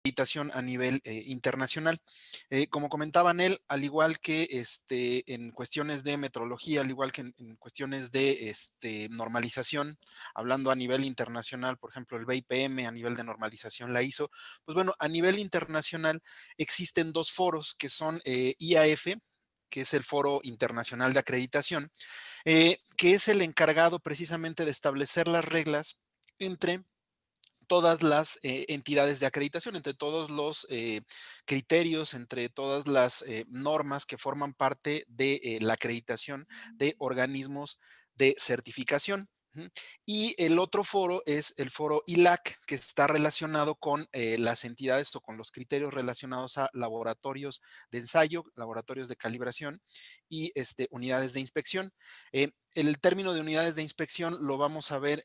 acreditación a nivel internacional. Como comentaba Anel, al igual que en cuestiones de metrología, al igual que en cuestiones de normalización, hablando a nivel internacional, por ejemplo, el BIPM a nivel de normalización la hizo, pues bueno, a nivel internacional existen dos foros que son IAF, que es el Foro Internacional de Acreditación, que es el encargado precisamente de establecer las reglas entre todas las entidades de acreditación, entre todos los criterios, entre todas las normas que forman parte de la acreditación de organismos de certificación. Ujú. Y el otro foro es el foro ILAC, que está relacionado con las entidades o con los criterios relacionados a laboratorios de ensayo, laboratorios de calibración y unidades de inspección. El término de unidades de inspección lo vamos a ver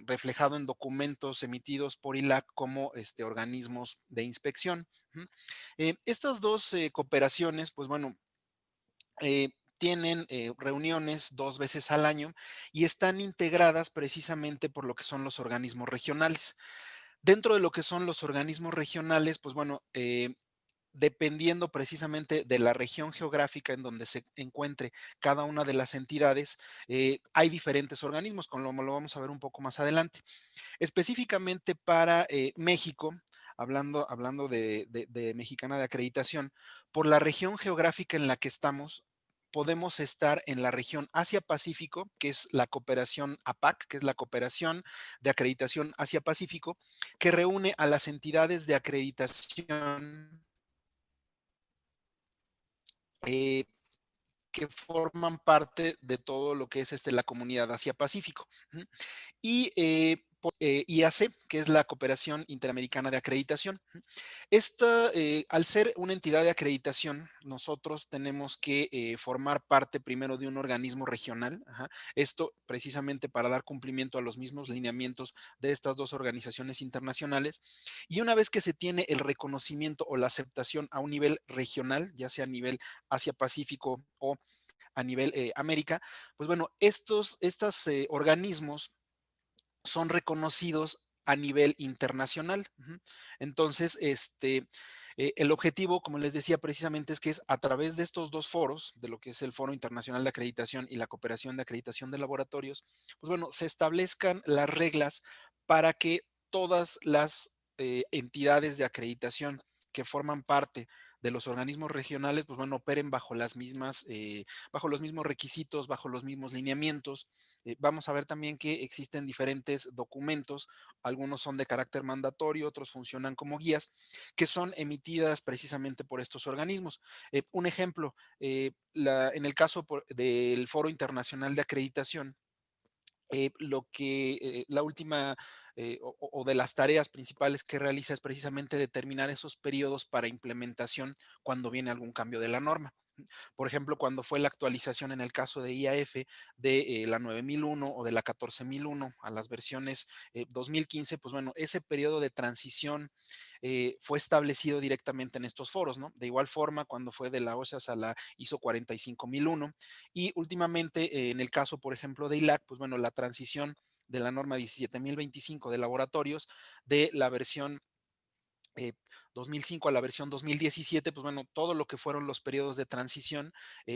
reflejado en documentos emitidos por ILAC como organismos de inspección. Ujú. Estas dos cooperaciones, pues bueno, tienen reuniones 2 veces al año y están integradas precisamente por lo que son los organismos regionales. Dentro de lo que son los organismos regionales, pues bueno, dependiendo precisamente de la región geográfica en donde se encuentre cada una de las entidades, hay diferentes organismos, como lo vamos a ver un poco más adelante. Específicamente para México, hablando de Mexicana de Acreditación, por la región geográfica en la que estamos, podemos estar en la región Asia-Pacífico, que es la cooperación APAC, que es la cooperación de acreditación Asia-Pacífico, que reúne a las entidades de acreditación eh, que forman parte de todo lo que es la comunidad Asia-Pacífico. Y IAC, que es la Cooperación Interamericana de Acreditación. Esta, al ser una entidad de acreditación, nosotros tenemos que formar parte primero de un organismo regional. Ajá. Esto precisamente para dar cumplimiento a los mismos lineamientos de estas dos organizaciones internacionales. Y una vez que se tiene el reconocimiento o la aceptación a un nivel regional, ya sea a nivel Asia-Pacífico o a nivel América, pues bueno, estos organismos son reconocidos a nivel internacional. Ujú. Entonces, el objetivo, como les decía precisamente, es que es a través de estos dos foros, de lo que es el Foro Internacional de Acreditación y la Cooperación de Acreditación de Laboratorios, pues bueno, se establezcan las reglas para que todas las entidades de acreditación que forman parte de los organismos regionales, pues bueno, operen bajo las mismas, bajo los mismos requisitos, bajo los mismos lineamientos. Vamos a ver también que existen diferentes documentos, algunos son de carácter mandatorio, otros funcionan como guías, que son emitidas precisamente por estos organismos. Un ejemplo, en el caso del Foro Internacional de Acreditación, la última o de las tareas principales que realiza es precisamente determinar esos periodos para implementación cuando viene algún cambio de la norma. Por ejemplo, cuando fue la actualización en el caso de IAF de la 9001 o de la 14001 a las versiones 2015, pues bueno, ese periodo de transición fue establecido directamente en estos foros, ¿no? De igual forma, cuando fue de la OSHAS a la ISO 45001 y últimamente en el caso, por ejemplo, de ILAC, pues bueno, la transición de la norma 17025 de laboratorios de la versión eh, 2005 a la versión 2017, pues bueno, todo lo que fueron los periodos de transición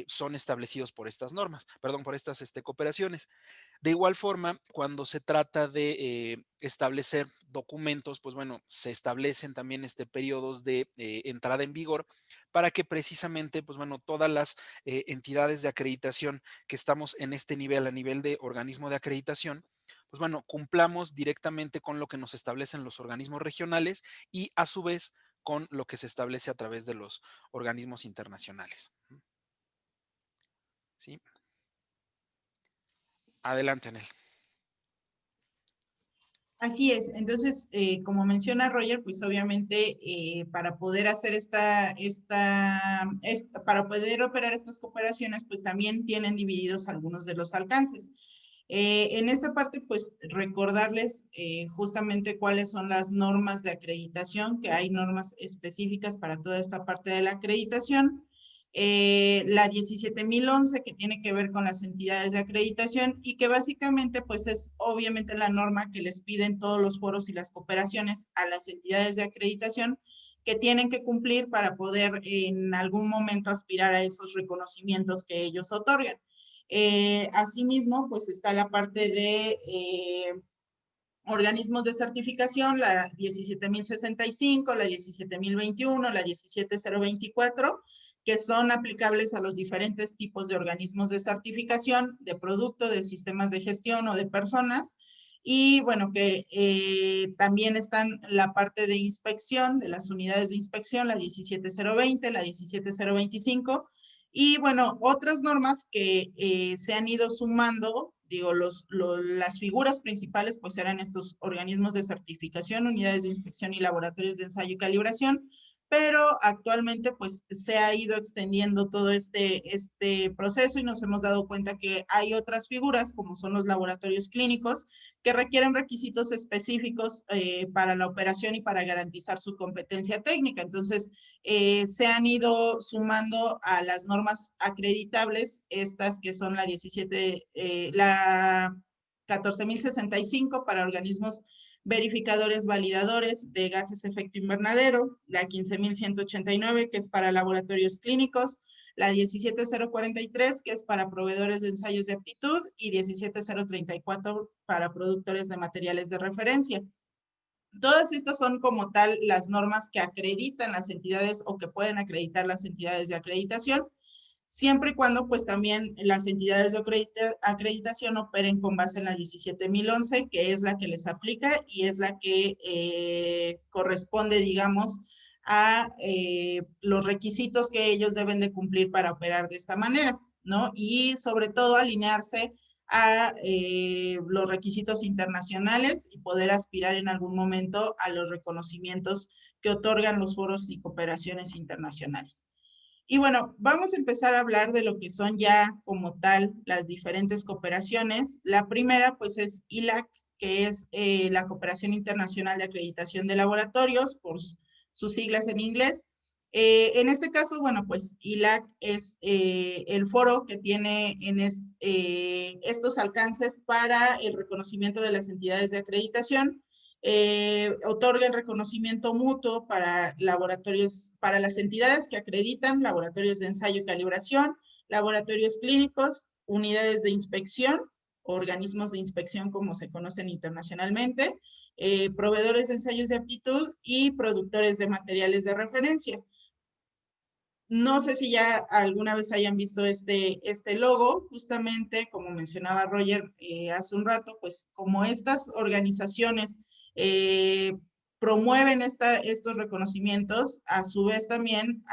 son establecidos por estas normas, perdón, por estas cooperaciones. De igual forma, cuando se trata de establecer documentos, pues bueno, se establecen también periodos de entrada en vigor para que precisamente, pues bueno, todas las entidades de acreditación que estamos en este nivel, a nivel de organismo de acreditación, pues bueno, cumplamos directamente con lo que nos establecen los organismos regionales y a su vez con lo que se establece a través de los organismos internacionales. ¿Sí? Adelante, Anel. Así es, entonces, como menciona Roger, pues obviamente para poder hacer para poder operar estas cooperaciones, pues también tienen divididos algunos de los alcances. En esta parte, pues recordarles justamente cuáles son las normas de acreditación, que hay normas específicas para toda esta parte de la acreditación. La 17.011 que tiene que ver con las entidades de acreditación y que básicamente pues es obviamente la norma que les piden todos los foros y las cooperaciones a las entidades de acreditación que tienen que cumplir para poder en algún momento aspirar a esos reconocimientos que ellos otorgan. Asimismo, pues está la parte de organismos de certificación, la 17.065, la 17.021, la 17.024, que son aplicables a los diferentes tipos de organismos de certificación, de producto, de sistemas de gestión o de personas. Y bueno, que también están la parte de inspección, de las unidades de inspección, la 17.020, la 17.025, y bueno, otras normas que se han ido sumando, digo, las figuras principales pues eran estos organismos de certificación, unidades de inspección y laboratorios de ensayo y calibración, pero actualmente pues se ha ido extendiendo todo este proceso y nos hemos dado cuenta que hay otras figuras como son los laboratorios clínicos que requieren requisitos específicos para la operación y para garantizar su competencia técnica. Entonces, se han ido sumando a las normas acreditables, estas que son la 14.065 para organismos verificadores validadores de gases efecto invernadero, la 15.189 que es para laboratorios clínicos, la 17.043 que es para proveedores de ensayos de aptitud y 17.034 para productores de materiales de referencia. Todas estas son como tal las normas que acreditan las entidades o que pueden acreditar las entidades de acreditación, siempre y cuando pues también las entidades de acreditación operen con base en la 17.011, que es la que les aplica y es la que corresponde, digamos, a los requisitos que ellos deben de cumplir para operar de esta manera, ¿no? Y sobre todo alinearse a los requisitos internacionales y poder aspirar en algún momento a los reconocimientos que otorgan los foros y cooperaciones internacionales. Y bueno, vamos a empezar a hablar de lo que son ya como tal las diferentes cooperaciones. La primera pues es ILAC, que es la Cooperación Internacional de Acreditación de Laboratorios, por sus siglas en inglés. En este caso, bueno, pues ILAC es el foro que tiene estos alcances para el reconocimiento de las entidades de acreditación. Otorga el reconocimiento mutuo para laboratorios, para las entidades que acreditan laboratorios de ensayo y calibración, laboratorios clínicos, unidades de inspección, organismos de inspección como se conocen internacionalmente, proveedores de ensayos de aptitud y productores de materiales de referencia. No sé si ya alguna vez hayan visto este logo, justamente como mencionaba Roger hace un rato, pues como estas organizaciones promueven estos reconocimientos, a su vez también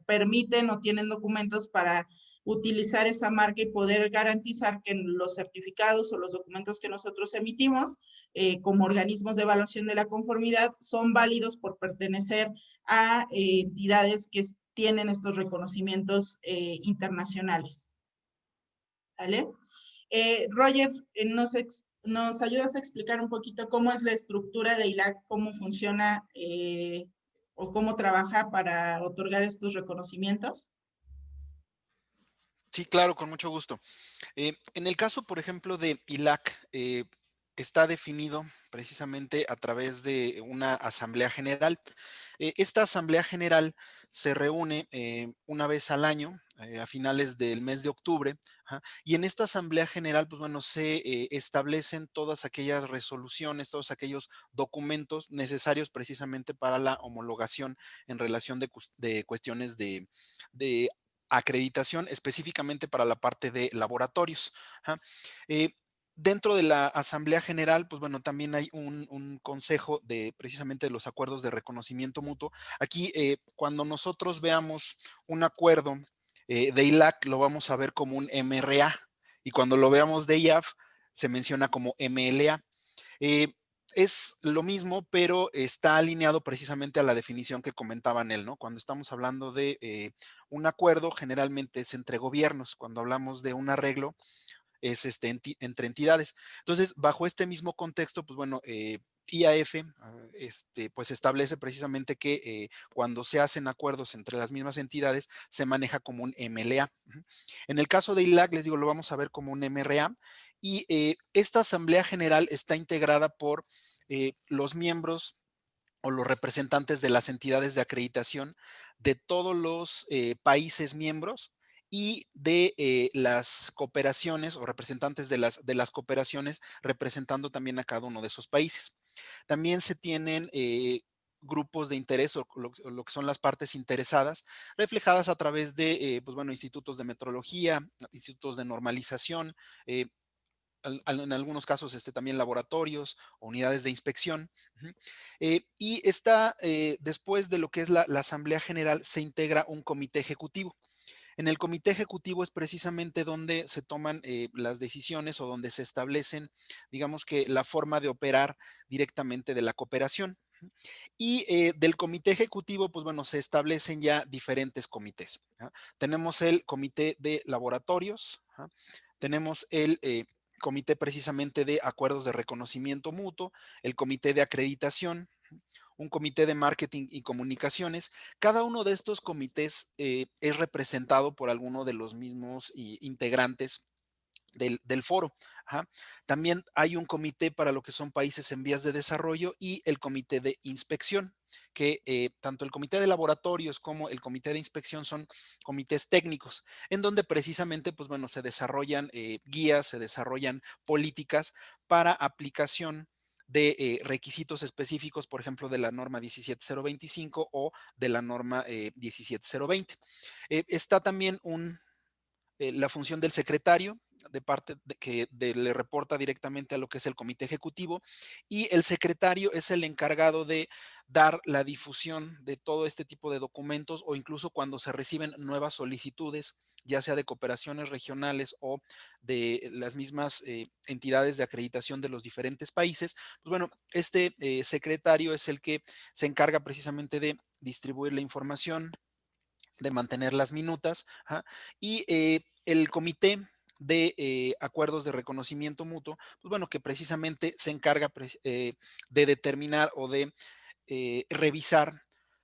permiten o tienen documentos para utilizar esa marca y poder garantizar que los certificados o los documentos que nosotros emitimos como organismos de evaluación de la conformidad son válidos por pertenecer a entidades que tienen estos reconocimientos internacionales. ¿Vale? Roger, nos ayudas a explicar un poquito cómo es la estructura de ILAC, cómo funciona o cómo trabaja para otorgar estos reconocimientos. Sí, claro, con mucho gusto. En el caso, por ejemplo, de ILAC, está definido precisamente a través de una asamblea general. Esta asamblea general se reúne una vez al año, a finales del mes de octubre, y en esta asamblea general, pues bueno, se establecen todas aquellas resoluciones, todos aquellos documentos necesarios precisamente para la homologación en relación de cuestiones de acreditación, específicamente para la parte de laboratorios. Eh, Dentro de la Asamblea General, pues bueno, también hay un consejo de precisamente de los acuerdos de reconocimiento mutuo. Aquí, cuando nosotros veamos un acuerdo de ILAC, lo vamos a ver como un MRA, y cuando lo veamos de IAF, se menciona como MLA. Eh, es lo mismo, pero está alineado precisamente a la definición que comentaban él, ¿no? Cuando estamos hablando de un acuerdo, generalmente es entre gobiernos. Cuando hablamos de un arreglo, es entre entidades. Entonces, bajo este mismo contexto, pues bueno, IAF pues establece precisamente que cuando se hacen acuerdos entre las mismas entidades, se maneja como un MLA. En el caso de ILAC, les digo, lo vamos a ver como un MRA, y esta Asamblea General está integrada por los miembros o los representantes de las entidades de acreditación de todos los países miembros y de las cooperaciones o representantes de las cooperaciones representando también a cada uno de esos países. También se tienen grupos de interés o lo que son las partes interesadas, reflejadas a través de, pues bueno, institutos de metrología, institutos de normalización, eh, en algunos casos también laboratorios o unidades de inspección. Y está, después de lo que es la Asamblea General, se integra un comité ejecutivo. En el comité ejecutivo es precisamente donde se toman las decisiones o donde se establecen, digamos que la forma de operar directamente de la cooperación. Y del comité ejecutivo, pues bueno, se establecen ya diferentes comités. ¿Ah? Tenemos el comité de laboratorios, ¿ah? Tenemos el comité precisamente de acuerdos de reconocimiento mutuo, el comité de acreditación, un comité de marketing y comunicaciones. Cada uno de estos comités es representado por alguno de los mismos integrantes del foro. Ajá. También hay un comité para lo que son países en vías de desarrollo y el comité de inspección, que tanto el comité de laboratorios como el comité de inspección son comités técnicos, en donde precisamente, pues bueno, se desarrollan guías, se desarrollan políticas para aplicación de requisitos específicos, por ejemplo, de la norma 17025 o de la norma 17020. Está también la función del secretario, de parte le reporta directamente a lo que es el comité ejecutivo, y el secretario es el encargado de dar la difusión de todo este tipo de documentos o incluso cuando se reciben nuevas solicitudes, ya sea de cooperaciones regionales o de las mismas entidades de acreditación de los diferentes países. Pues bueno, este secretario es el que se encarga precisamente de distribuir la información, de mantener las minutas, ajá, y el comité de acuerdos de reconocimiento mutuo, pues bueno, que precisamente se encarga de determinar o de revisar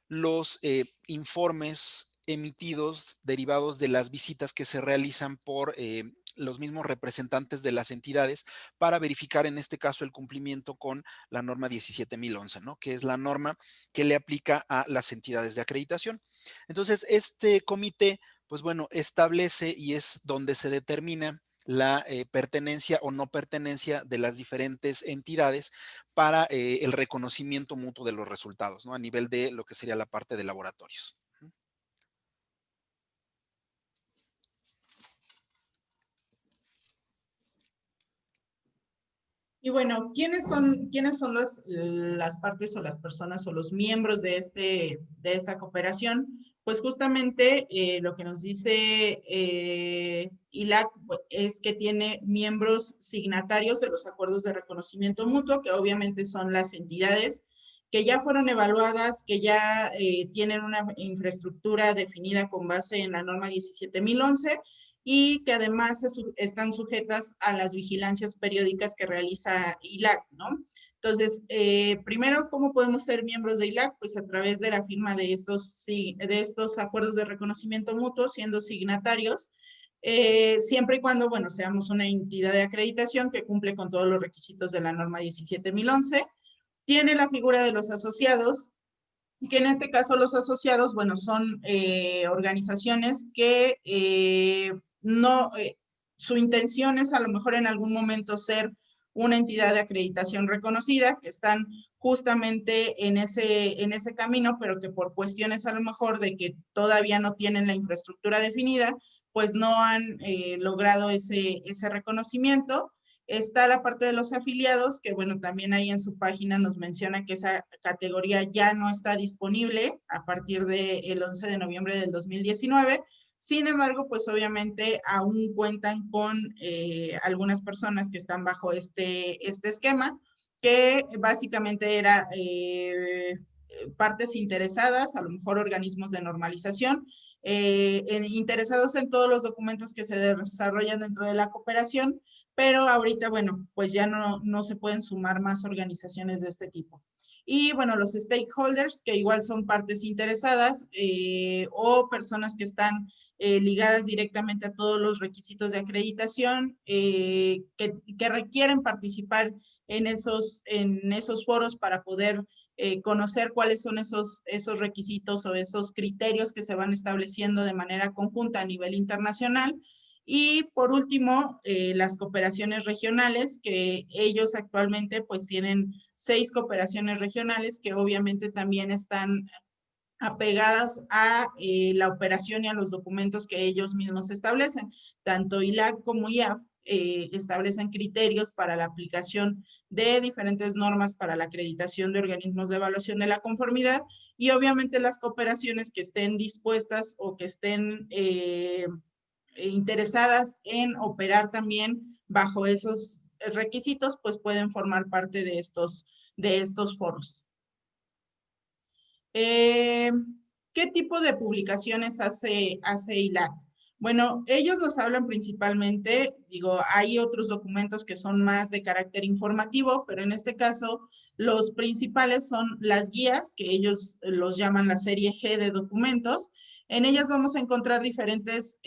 los informes emitidos derivados de las visitas que se realizan por los mismos representantes de las entidades para verificar en este caso el cumplimiento con la norma 17.011, ¿no? Que es la norma que le aplica a las entidades de acreditación. Entonces, este comité, pues bueno, establece y es donde se determina la pertenencia o no pertenencia de las diferentes entidades para el reconocimiento mutuo de los resultados, ¿no? A nivel de lo que sería la parte de laboratorios. Y bueno, quiénes son las partes o las personas o los miembros de esta cooperación? Pues justamente lo que nos dice ILAC es que tiene miembros signatarios de los acuerdos de reconocimiento mutuo, que obviamente son las entidades que ya fueron evaluadas, que ya tienen una infraestructura definida con base en la norma 17.011 y que además están sujetas a las vigilancias periódicas que realiza ILAC, ¿no? Entonces, primero, ¿cómo podemos ser miembros de ILAC? Pues a través de la firma de estos acuerdos de reconocimiento mutuo, siendo signatarios, siempre y cuando, bueno, seamos una entidad de acreditación que cumple con todos los requisitos de la norma 17.011. Tiene la figura de los asociados, que en este caso los asociados, bueno, son organizaciones que no, su intención es a lo mejor en algún momento ser una entidad de acreditación reconocida, que están justamente en ese camino, pero que por cuestiones a lo mejor de que todavía no tienen la infraestructura definida, pues no han logrado ese reconocimiento. Está la parte de los afiliados, que bueno, también ahí en su página nos menciona que esa categoría ya no está disponible a partir del 11 de noviembre del 2019. Sin embargo, pues obviamente aún cuentan con algunas personas que están bajo este esquema, que básicamente era partes interesadas, a lo mejor organismos de normalización, interesados en todos los documentos que se desarrollan dentro de la cooperación, pero ahorita, bueno, pues ya no se pueden sumar más organizaciones de este tipo. Y bueno, los stakeholders, que igual son partes interesadas o personas que están ligadas directamente a todos los requisitos de acreditación que requieren participar en esos foros para poder conocer cuáles son esos requisitos o esos criterios que se van estableciendo de manera conjunta a nivel internacional. Y por último, las cooperaciones regionales, que ellos actualmente pues tienen 6 cooperaciones regionales que obviamente también están apegadas a la operación y a los documentos que ellos mismos establecen. Tanto ILAC como IAF establecen criterios para la aplicación de diferentes normas para la acreditación de organismos de evaluación de la conformidad, y obviamente las cooperaciones que estén dispuestas o que estén interesadas en operar también bajo esos requisitos, pues pueden formar parte de estos foros. ¿Qué tipo de publicaciones hace ILAC? Bueno, ellos nos hablan principalmente, digo, hay otros documentos que son más de carácter informativo, pero en este caso los principales son las guías, que ellos los llaman la serie G de documentos. En ellas vamos a encontrar diferentes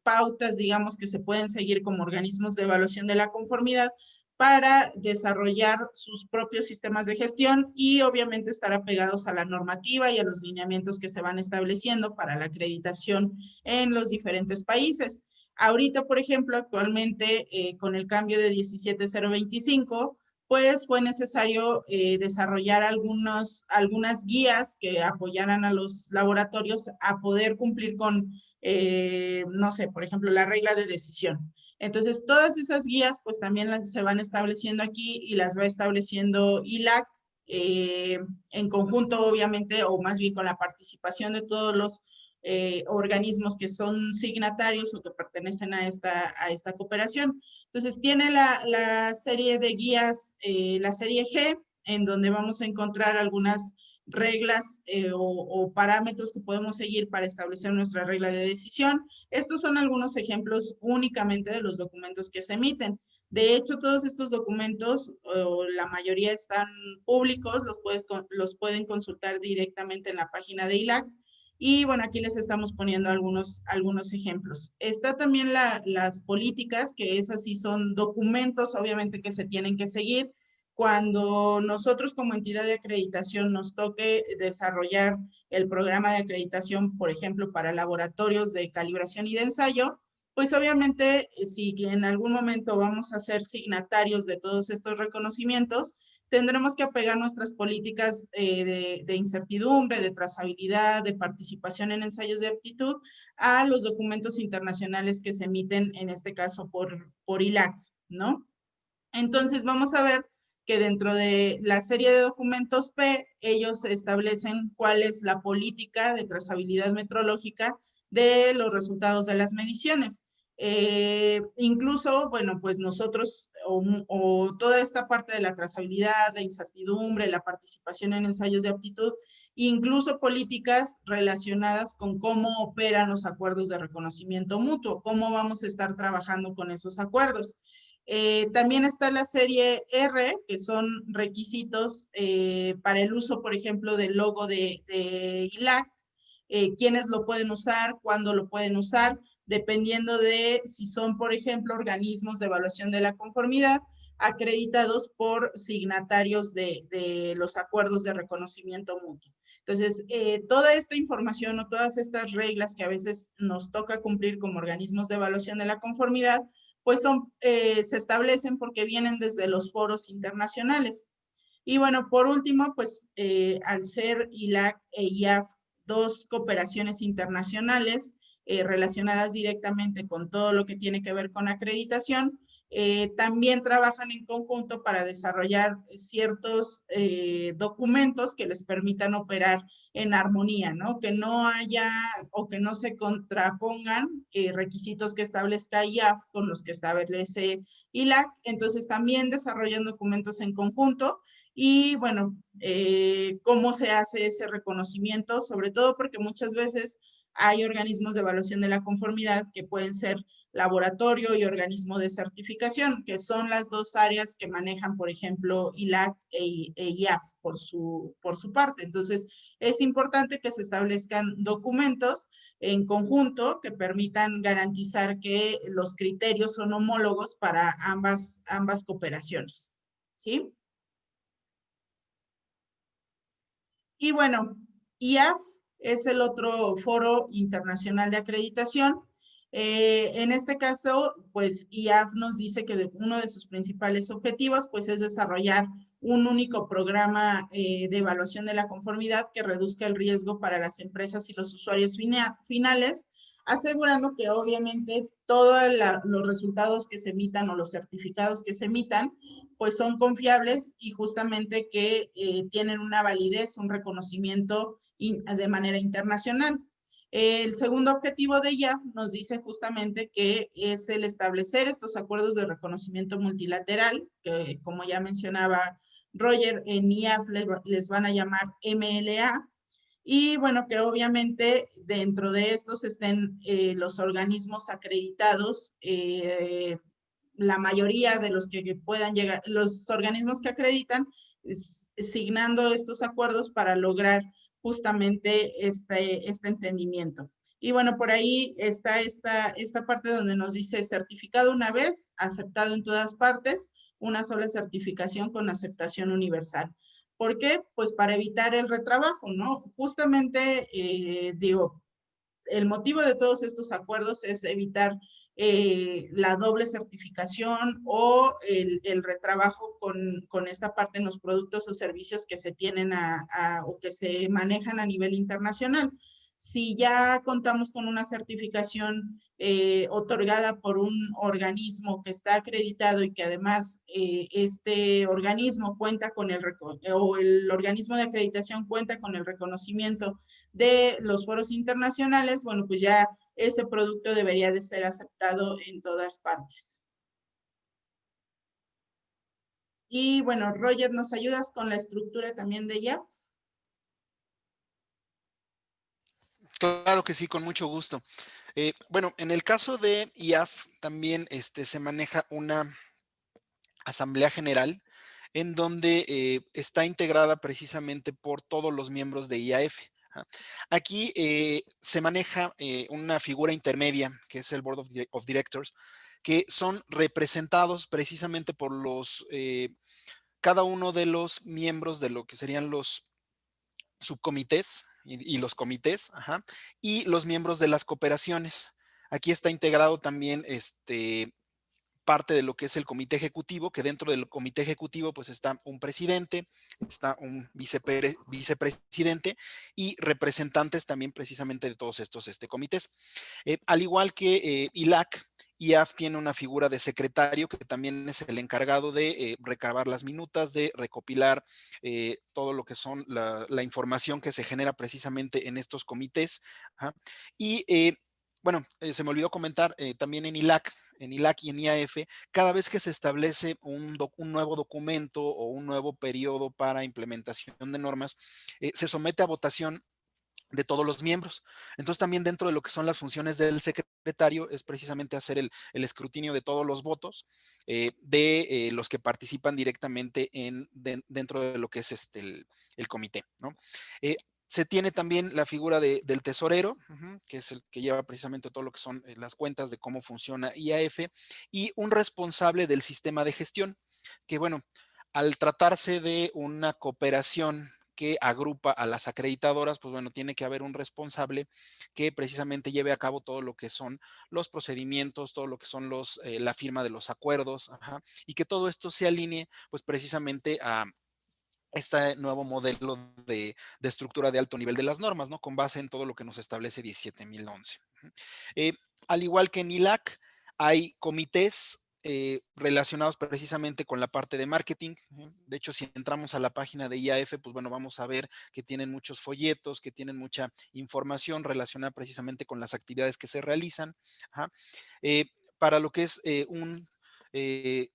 pautas, digamos, que se pueden seguir como organismos de evaluación de la conformidad para desarrollar sus propios sistemas de gestión y obviamente estar apegados a la normativa y a los lineamientos que se van estableciendo para la acreditación en los diferentes países. Ahorita, por ejemplo, actualmente con el cambio de 17025, pues fue necesario desarrollar algunas guías que apoyaran a los laboratorios a poder cumplir con, no sé, por ejemplo, la regla de decisión. Entonces, todas esas guías, pues también se van estableciendo aquí y las va estableciendo ILAC en conjunto, obviamente, o más bien con la participación de todos los organismos que son signatarios o que pertenecen a esta cooperación. Entonces, tiene la serie de guías, la serie G, en donde vamos a encontrar algunas reglas o parámetros que podemos seguir para establecer nuestra regla de decisión. Estos son algunos ejemplos únicamente de los documentos que se emiten. De hecho, todos estos documentos, la mayoría están públicos, los pueden consultar directamente en la página de ILAC. Y bueno, aquí les estamos poniendo algunos ejemplos. Está también las políticas, que esas sí son documentos, obviamente, que se tienen que seguir. Cuando nosotros como entidad de acreditación nos toque desarrollar el programa de acreditación, por ejemplo, para laboratorios de calibración y de ensayo, pues obviamente si en algún momento vamos a ser signatarios de todos estos reconocimientos, tendremos que apegar nuestras políticas de incertidumbre, de trazabilidad, de participación en ensayos de aptitud a los documentos internacionales que se emiten, en este caso por ILAC, ¿no? Entonces vamos a ver que dentro de la serie de documentos P, ellos establecen cuál es la política de trazabilidad metrológica de los resultados de las mediciones. Incluso, bueno, pues nosotros o toda esta parte de la trazabilidad, la incertidumbre, la participación en ensayos de aptitud, incluso políticas relacionadas con cómo operan los acuerdos de reconocimiento mutuo, cómo vamos a estar trabajando con esos acuerdos. También está la serie R, que son requisitos para el uso, por ejemplo, del logo de ILAC, quiénes lo pueden usar, cuándo lo pueden usar, dependiendo de si son, por ejemplo, organismos de evaluación de la conformidad acreditados por signatarios de los acuerdos de reconocimiento mutuo. Entonces, toda esta información o todas estas reglas que a veces nos toca cumplir como organismos de evaluación de la conformidad, pues se establecen porque vienen desde los foros internacionales. Y bueno, por último, pues al ser ILAC e IAF dos cooperaciones internacionales relacionadas directamente con todo lo que tiene que ver con acreditación, también trabajan en conjunto para desarrollar ciertos documentos que les permitan operar en armonía, ¿no? Que no haya o que no se contrapongan requisitos que establezca IAF con los que establece ILAC. Entonces también desarrollan documentos en conjunto y bueno, cómo se hace ese reconocimiento, sobre todo porque muchas veces hay organismos de evaluación de la conformidad que pueden ser laboratorio y organismo de certificación, que son las dos áreas que manejan, por ejemplo, ILAC e IAF por su parte. Entonces, es importante que se establezcan documentos en conjunto que permitan garantizar que los criterios son homólogos para ambas cooperaciones. ¿Sí? Y bueno, IAF es el otro foro internacional de acreditación. En este caso, pues IAF nos dice que uno de sus principales objetivos pues es desarrollar un único programa de evaluación de la conformidad que reduzca el riesgo para las empresas y los usuarios finales, asegurando que obviamente todos los resultados que se emitan o los certificados que se emitan pues son confiables y justamente que tienen una validez, un reconocimiento de manera internacional. El segundo objetivo de ella nos dice justamente que es el establecer estos acuerdos de reconocimiento multilateral, que como ya mencionaba Roger, en IAF les van a llamar MLA, y bueno, que obviamente dentro de estos estén los organismos acreditados, la mayoría de los que puedan llegar, los organismos que acreditan, signando estos acuerdos para lograr justamente este entendimiento. Y bueno, por ahí está esta parte donde nos dice certificado una vez, aceptado en todas partes, una sola certificación con aceptación universal. ¿Por qué? Pues para evitar el retrabajo, ¿no? Justamente, digo, el motivo de todos estos acuerdos es evitar la doble certificación o el retrabajo con esta parte en los productos o servicios que se tienen o que se manejan a nivel internacional. Si ya contamos con una certificación otorgada por un organismo que está acreditado y que además este organismo cuenta con o el organismo de acreditación cuenta con el reconocimiento de los foros internacionales, bueno, pues ya ese producto debería de ser aceptado en todas partes. Y bueno, Roger, ¿nos ayudas con la estructura también de IAF? Claro que sí, con mucho gusto. Bueno, en el caso de IAF también se maneja una asamblea general en donde está integrada precisamente por todos los miembros de IAF. Aquí se maneja una figura intermedia, que es el Board of Directors, que son representados precisamente por cada uno de los miembros de lo que serían los subcomités y los comités, y los miembros de las cooperaciones. Aquí está integrado también parte de lo que es el comité ejecutivo, que dentro del comité ejecutivo pues está un presidente, está un vicepresidente y representantes también precisamente de todos estos comités. Al igual que ILAC, IAF tiene una figura de secretario que también es el encargado de recabar las minutas, de recopilar todo lo que son la información que se genera precisamente en estos comités. Y bueno, se me olvidó comentar también en ILAC y en IAF, cada vez que se establece un nuevo documento o un nuevo periodo para implementación de normas, se somete a votación de todos los miembros. Entonces también dentro de lo que son las funciones del secretario es precisamente hacer el escrutinio de todos los votos de los que participan directamente dentro de lo que es el comité, ¿no? Se tiene también la figura del tesorero, que es el que lleva precisamente todo lo que son las cuentas de cómo funciona IAF, y un responsable del sistema de gestión, que bueno, al tratarse de una cooperación que agrupa a las acreditadoras, pues bueno, tiene que haber un responsable que precisamente lleve a cabo todo lo que son los procedimientos, todo lo que son la firma de los acuerdos, y que todo esto se alinee pues precisamente a este nuevo modelo de estructura de alto nivel de las normas, ¿no? Con base en todo lo que nos establece 17011. Eh, Al igual que en ILAC, hay comités relacionados precisamente con la parte de marketing. De hecho, si entramos a la página de IAF, pues bueno, vamos a ver que tienen muchos folletos, que tienen mucha información relacionada precisamente con las actividades que se realizan. Eh, para lo que es un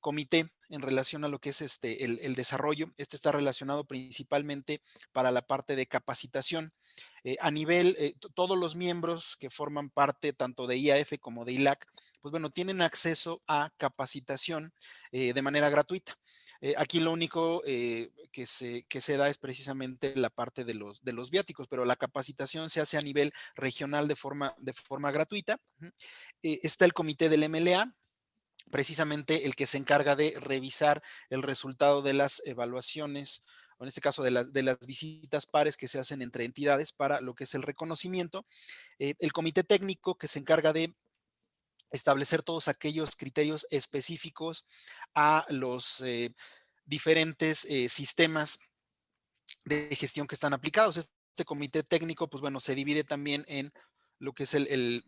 comité en relación a lo que es el desarrollo, está relacionado principalmente para la parte de capacitación. A nivel, todos los miembros que forman parte tanto de IAF como de ILAC, pues bueno, tienen acceso a capacitación de manera gratuita. Aquí lo único que se da es precisamente la parte de los viáticos, pero la capacitación se hace a nivel regional de forma gratuita. Está el comité del MLA, precisamente el que se encarga de revisar el resultado de las evaluaciones o en este caso de las visitas pares que se hacen entre entidades para lo que es el reconocimiento. El comité técnico que se encarga de establecer todos aquellos criterios específicos a los diferentes sistemas de gestión que están aplicados. Este comité técnico, pues bueno, se divide también en lo que es el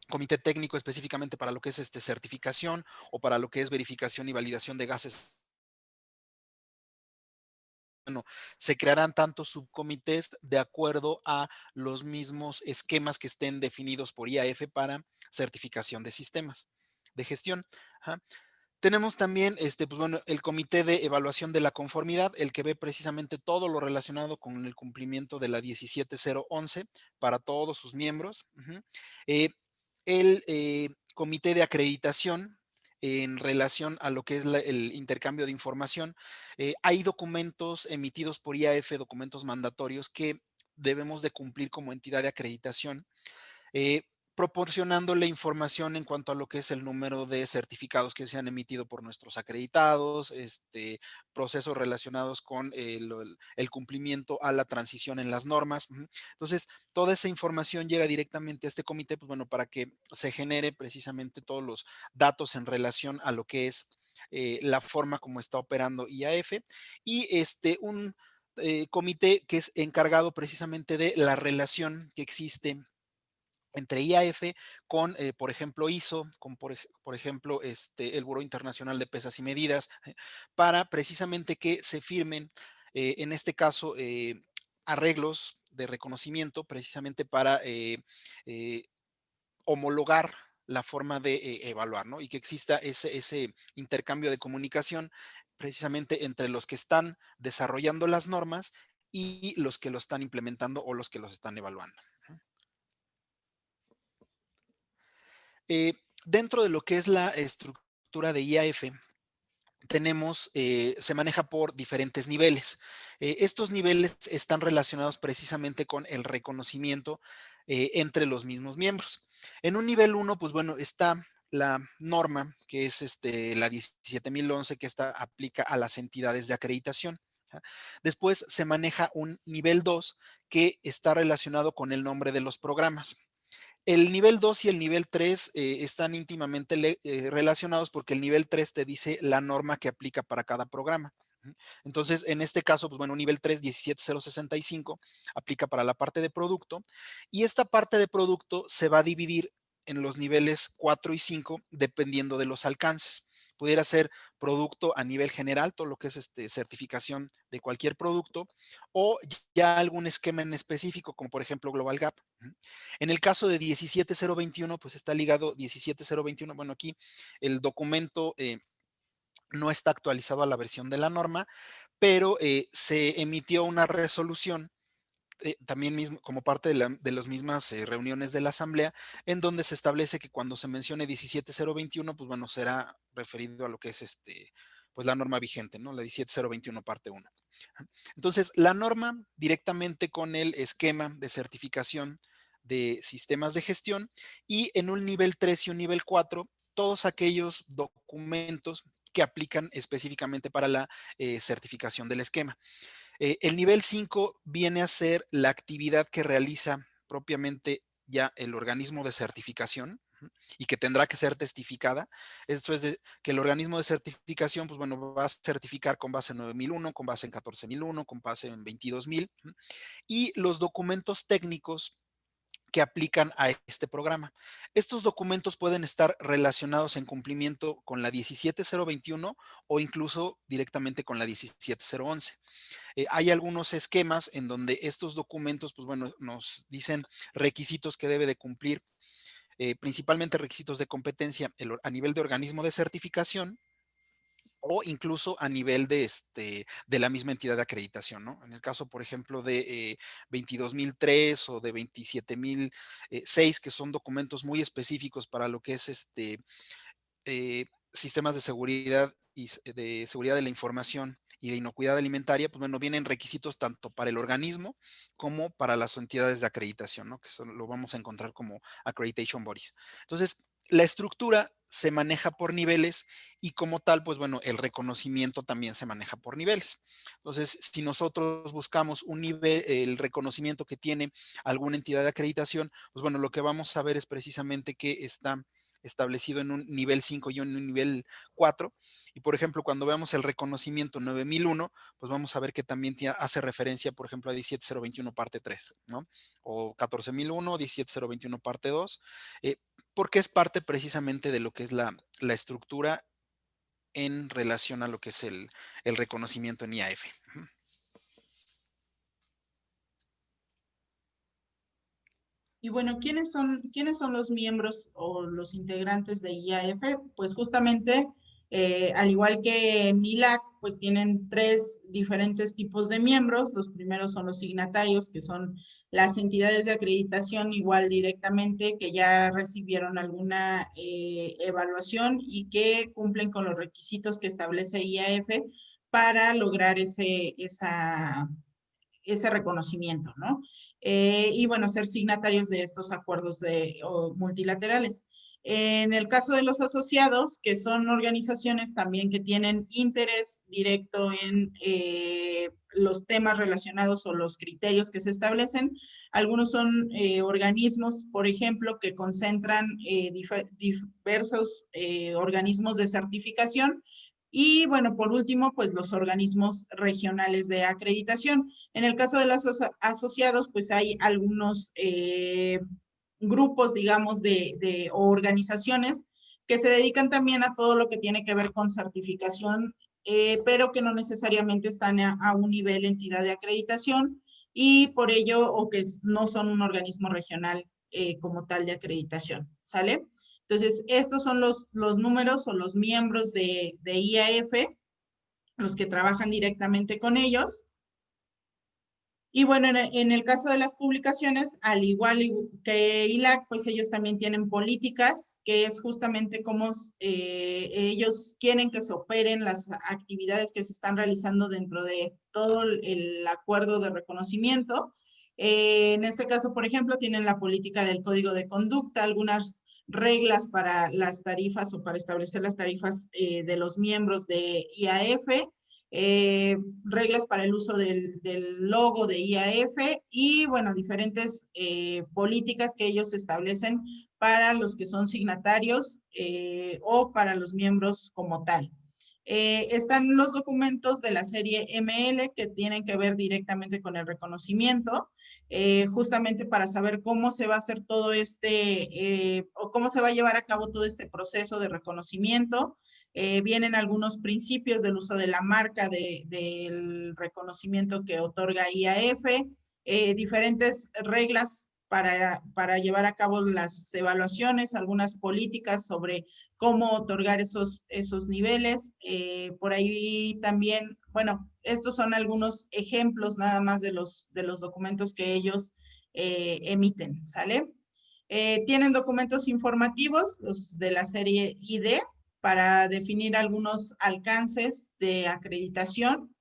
comité técnico específicamente para lo que es certificación o para lo que es verificación y validación de gases. Bueno, se crearán tantos subcomités de acuerdo a los mismos esquemas que estén definidos por IAF para certificación de sistemas de gestión. Ajá. Tenemos también, pues bueno, el comité de evaluación de la conformidad, el que ve precisamente todo lo relacionado con el cumplimiento de la 17011 para todos sus miembros. Eh, el comité de acreditación en relación a lo que es el intercambio de información. Hay documentos emitidos por IAF, documentos mandatorios que debemos de cumplir como entidad de acreditación, eh, proporcionándole información en cuanto a lo que es el número de certificados que se han emitido por nuestros acreditados, procesos relacionados con el cumplimiento a la transición en las normas. Entonces, toda esa información llega directamente a este comité, pues bueno, para que se genere precisamente todos los datos en relación a lo que es la forma como está operando IAF y un comité que es encargado precisamente de la relación que existe entre IAF con, por ejemplo, ISO, con, por ejemplo, el Buró Internacional de Pesas y Medidas, para precisamente que se firmen, en este caso, arreglos de reconocimiento, precisamente para eh, homologar la forma de evaluar, ¿no? Y que exista ese intercambio de comunicación precisamente entre los que están desarrollando las normas y los que lo están implementando o los que los están evaluando. Eh, Dentro de lo que es la estructura de IAF, tenemos, se maneja por diferentes niveles. Estos niveles están relacionados precisamente con el reconocimiento entre los mismos miembros. En un nivel 1, pues bueno, está la norma, que es la 17011, que esta aplica a las entidades de acreditación. ¿Ja? Después se maneja un nivel 2 que está relacionado con el nombre de los programas. El nivel 2 y el nivel 3 están íntimamente relacionados porque el nivel 3 te dice la norma que aplica para cada programa. Entonces, en este caso, pues bueno, nivel 3, 17065, aplica para la parte de producto y esta parte de producto se va a dividir en los niveles 4 y 5 dependiendo de los alcances. Pudiera ser producto a nivel general, todo lo que es certificación de cualquier producto, o ya algún esquema en específico, como por ejemplo Global Gap. En el caso de 17021, pues está ligado 17021. Bueno, aquí el documento no está actualizado a la versión de la norma, pero se emitió una resolución también mismo, como parte de las mismas reuniones de la Asamblea, en donde se establece que cuando se mencione 17021, pues bueno, será referido a lo que es pues la norma vigente, ¿no? La 17021 parte 1. Entonces, la norma directamente con el esquema de certificación de sistemas de gestión y en un nivel 3 y un nivel 4, todos aquellos documentos que aplican específicamente para la certificación del esquema. El nivel 5 viene a ser la actividad que realiza propiamente ya el organismo de certificación y que tendrá que ser testificada. Esto es de, que el organismo de certificación, pues bueno, va a certificar con base en 9001, con base en 14001, con base en 22000 y los documentos técnicos que aplican a este programa. Estos documentos pueden estar relacionados en cumplimiento con la 17021 o incluso directamente con la 17011. Hay algunos esquemas en donde estos documentos, pues bueno, nos dicen requisitos que debe de cumplir, principalmente requisitos de competencia a nivel de organismo de certificación o incluso a nivel de la misma entidad de acreditación, ¿no? En el caso, por ejemplo, de 22003 o de 27006, que son documentos muy específicos para lo que es sistemas de seguridad y de seguridad de la información y de inocuidad alimentaria, pues bueno, vienen requisitos tanto para el organismo como para las entidades de acreditación, ¿no? Que lo vamos a encontrar como accreditation bodies. Entonces, La estructura se maneja por niveles y como tal, pues bueno, el reconocimiento también se maneja por niveles. Entonces, si nosotros buscamos un nivel, el reconocimiento que tiene alguna entidad de acreditación, pues bueno, lo que vamos a ver es precisamente que está establecido en un nivel 5 y en un nivel 4. Y por ejemplo, cuando veamos el reconocimiento 9001, pues vamos a ver que también hace referencia, por ejemplo, a 17021 parte 3, ¿no? O 14001, 17021 parte 2. Porque es parte precisamente de lo que es la estructura en relación a lo que es el reconocimiento en IAF. Y bueno, quiénes son los miembros o los integrantes de IAF? Pues justamente, al igual que en ILAC, pues tienen tres diferentes tipos de miembros. Los primeros son los signatarios, que son las entidades de acreditación igual directamente que ya recibieron alguna evaluación y que cumplen con los requisitos que establece IAF para lograr ese reconocimiento, ¿no? Y bueno, ser signatarios de estos acuerdos multilaterales. En el caso de los asociados, que son organizaciones también que tienen interés directo en los temas relacionados o los criterios que se establecen, algunos son organismos, por ejemplo, que concentran diversos organismos de certificación. Y bueno, por último, pues los organismos regionales de acreditación. En el caso de los asociados, pues hay algunos grupos, digamos, o organizaciones que se dedican también a todo lo que tiene que ver con certificación, pero que no necesariamente están a un nivel entidad de acreditación y por ello, o que no son un organismo regional como tal de acreditación, ¿sale? Entonces, estos son los números o los miembros de IAF, los que trabajan directamente con ellos. Y bueno, en el caso de las publicaciones, al igual que ILAC, pues ellos también tienen políticas, que es justamente cómo ellos quieren que se operen las actividades que se están realizando dentro de todo el acuerdo de reconocimiento. En este caso, por ejemplo, tienen la política del código de conducta, algunas reglas para las tarifas o para establecer las tarifas de los miembros de IAF, reglas para el uso del logo de IAF y, bueno, diferentes políticas que ellos establecen para los que son signatarios o para los miembros como tal. Están los documentos de la serie ML que tienen que ver directamente con el reconocimiento, justamente para saber cómo se va a hacer todo o cómo se va a llevar a cabo todo este proceso de reconocimiento. Vienen algunos principios del uso de la marca del reconocimiento que otorga IAF, diferentes reglas para llevar a cabo las evaluaciones, algunas políticas sobre cómo otorgar esos niveles. Por ahí también, bueno, estos son algunos ejemplos nada más de los documentos que ellos emiten, ¿sale? Tienen documentos informativos, los de la serie ID, para definir algunos alcances de acreditación,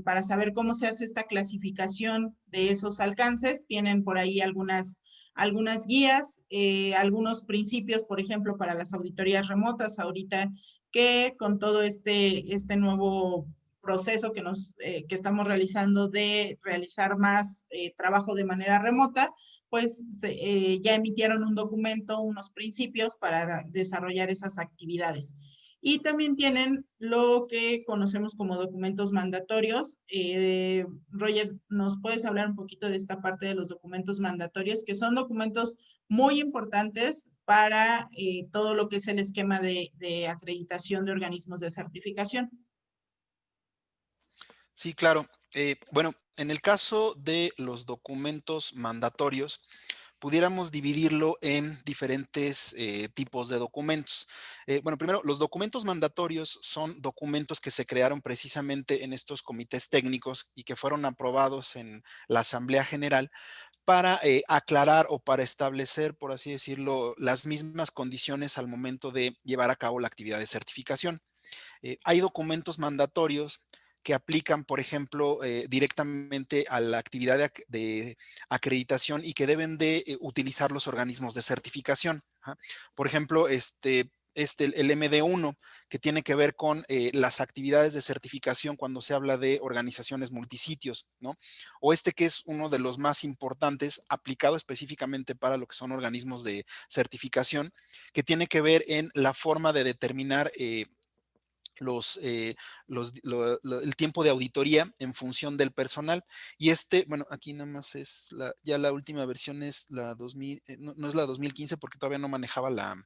para saber cómo se hace esta clasificación de esos alcances. Tienen por ahí algunas guías, algunos principios, por ejemplo, para las auditorías remotas, ahorita que con todo este nuevo proceso que estamos realizando de realizar más trabajo de manera remota, pues ya emitieron un documento, unos principios para desarrollar esas actividades. Y también tienen lo que conocemos como documentos mandatorios. Roger, ¿nos puedes hablar un poquito de esta parte de los documentos mandatorios, que son documentos muy importantes para todo lo que es el esquema de acreditación de organismos de certificación? Sí, claro. Bueno, en el caso de los documentos mandatorios, pudiéramos dividirlo en diferentes tipos de documentos. Bueno, primero, los documentos mandatorios son documentos que se crearon precisamente en estos comités técnicos y que fueron aprobados en la Asamblea General para aclarar o para establecer, por así decirlo, las mismas condiciones al momento de llevar a cabo la actividad de certificación. Hay documentos mandatorios que aplican, por ejemplo, directamente a la actividad de acreditación y que deben de utilizar los organismos de certificación. Ajá. Por ejemplo, el MD1, que tiene que ver con las actividades de certificación cuando se habla de organizaciones multisitios, ¿no? O que es uno de los más importantes, aplicado específicamente para lo que son organismos de certificación, que tiene que ver en la forma de determinar los, el tiempo de auditoría en función del personal. Y bueno, aquí nada más es ya la última versión es la 2000, no, no es la 2015 porque todavía no manejaba la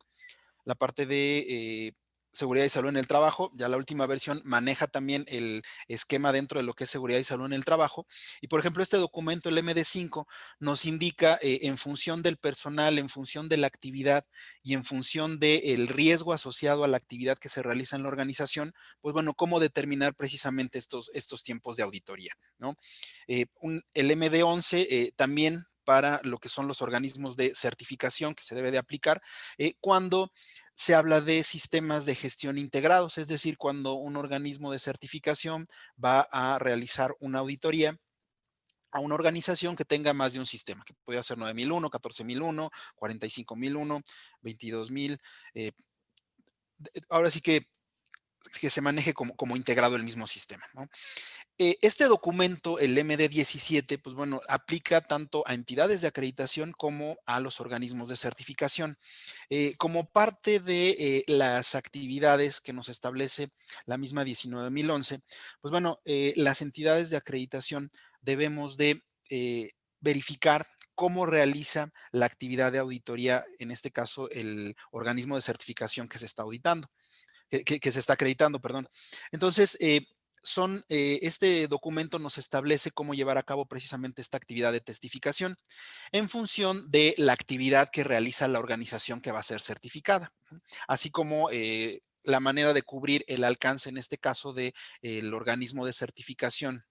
parte de seguridad y salud en el trabajo. Ya la última versión maneja también el esquema dentro de lo que es seguridad y salud en el trabajo. Y por ejemplo, este documento, el MD5, nos indica en función del personal, en función de la actividad y en función del riesgo asociado a la actividad que se realiza en la organización, pues bueno, cómo determinar precisamente estos tiempos de auditoría, ¿no? El MD11 también para lo que son los organismos de certificación que se debe de aplicar cuando se habla de sistemas de gestión integrados, es decir, cuando un organismo de certificación va a realizar una auditoría a una organización que tenga más de un sistema, que puede ser 9001, 14001, 45001, 22000. Eh, Ahora sí que se maneje como integrado el mismo sistema, ¿no? Este documento, el MD17, pues bueno, aplica tanto a entidades de acreditación como a los organismos de certificación. Como parte de las actividades que nos establece la misma 19011, pues bueno, las entidades de acreditación debemos de verificar cómo realiza la actividad de auditoría, en este caso, el organismo de certificación que se está auditando que se está acreditando, perdón. Entonces, este documento nos establece cómo llevar a cabo precisamente esta actividad de testificación en función de la actividad que realiza la organización que va a ser certificada, así como la manera de cubrir el alcance, en este caso, del organismo de certificación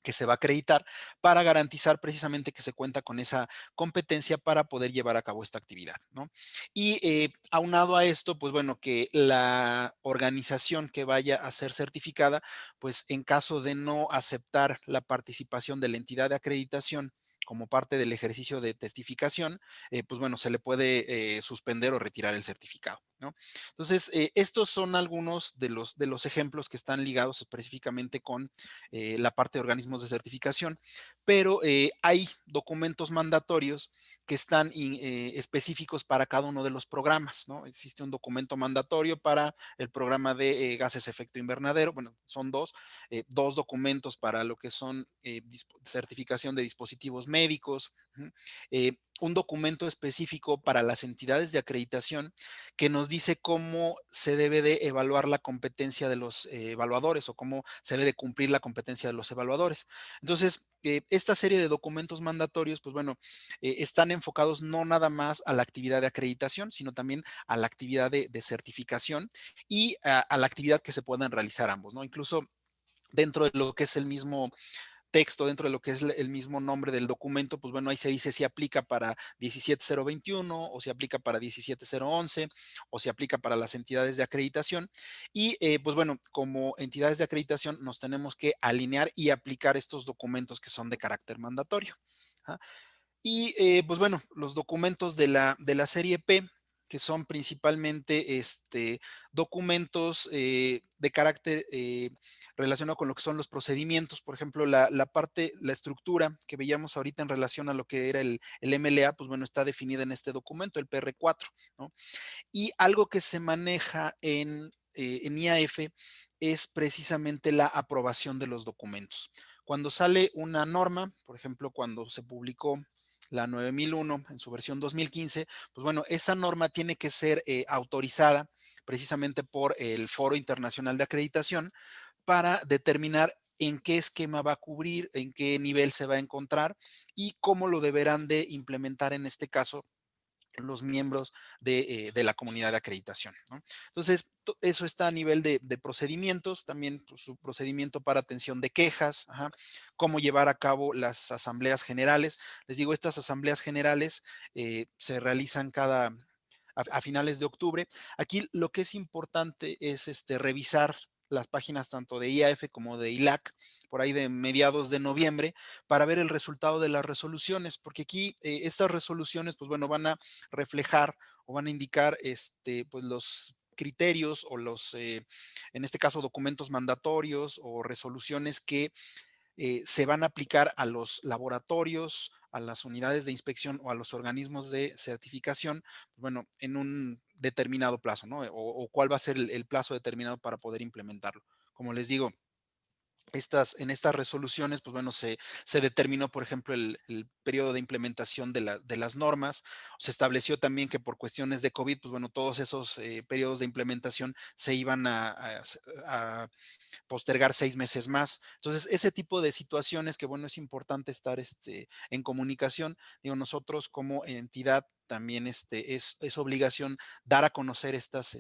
que se va a acreditar para garantizar precisamente que se cuenta con esa competencia para poder llevar a cabo esta actividad, ¿no? Y aunado a esto, pues bueno, que la organización que vaya a ser certificada, pues en caso de no aceptar la participación de la entidad de acreditación como parte del ejercicio de testificación, pues bueno, se le puede suspender o retirar el certificado, ¿no? Entonces, estos son algunos de los ejemplos que están ligados específicamente con la parte de organismos de certificación, pero hay documentos mandatorios que están específicos para cada uno de los programas, ¿no? Existe un documento mandatorio para el programa de gases de efecto invernadero, bueno, son dos documentos para lo que son certificación de dispositivos médicos, un documento específico para las entidades de acreditación que nos dice cómo se debe de evaluar la competencia de los evaluadores o cómo se debe de cumplir la competencia de los evaluadores. Entonces, esta serie de documentos mandatorios, pues bueno, están enfocados no nada más a la actividad de acreditación, sino también a la actividad de certificación y a la actividad que se puedan realizar ambos, ¿no? Incluso dentro de lo que es el mismo texto, dentro de lo que es el mismo nombre del documento, pues bueno, ahí se dice si aplica para 17021 o si aplica para 17011 o si aplica para las entidades de acreditación. Y pues bueno, como entidades de acreditación nos tenemos que alinear y aplicar estos documentos que son de carácter mandatorio. ¿Ah? Y pues bueno, los documentos de la serie P, que son principalmente documentos de carácter relacionado con lo que son los procedimientos, por ejemplo, la estructura que veíamos ahorita en relación a lo que era el MLA, pues bueno, está definida en este documento, el PR4, ¿no? Y algo que se maneja en IAF es precisamente la aprobación de los documentos. Cuando sale una norma, por ejemplo, cuando se publicó la 9001 en su versión 2015, pues bueno, esa norma tiene que ser autorizada precisamente por el Foro Internacional de Acreditación para determinar en qué esquema va a cubrir, en qué nivel se va a encontrar y cómo lo deberán de implementar en este caso los miembros de la comunidad de acreditación, ¿no? Entonces, eso está a nivel de procedimientos, también pues, su procedimiento para atención de quejas, ajá, cómo llevar a cabo las asambleas generales. Les digo, estas asambleas generales se realizan a finales de octubre. Aquí lo que es importante es revisar las páginas tanto de IAF como de ILAC, por ahí de mediados de noviembre, para ver el resultado de las resoluciones, porque aquí estas resoluciones, pues bueno, van a reflejar o van a indicar pues los criterios o en este caso, documentos mandatorios o resoluciones que se van a aplicar a los laboratorios, a las unidades de inspección o a los organismos de certificación, bueno, en un determinado plazo, ¿no? O cuál va a ser el plazo determinado para poder implementarlo. Como les digo, en estas resoluciones, pues bueno, se determinó, por ejemplo, el periodo de implementación de las normas. Se estableció también que por cuestiones de COVID, pues bueno, todos esos periodos de implementación se iban a postergar 6 meses más. Entonces, ese tipo de situaciones que, bueno, es importante estar en comunicación. Digo, nosotros como entidad también es obligación dar a conocer estas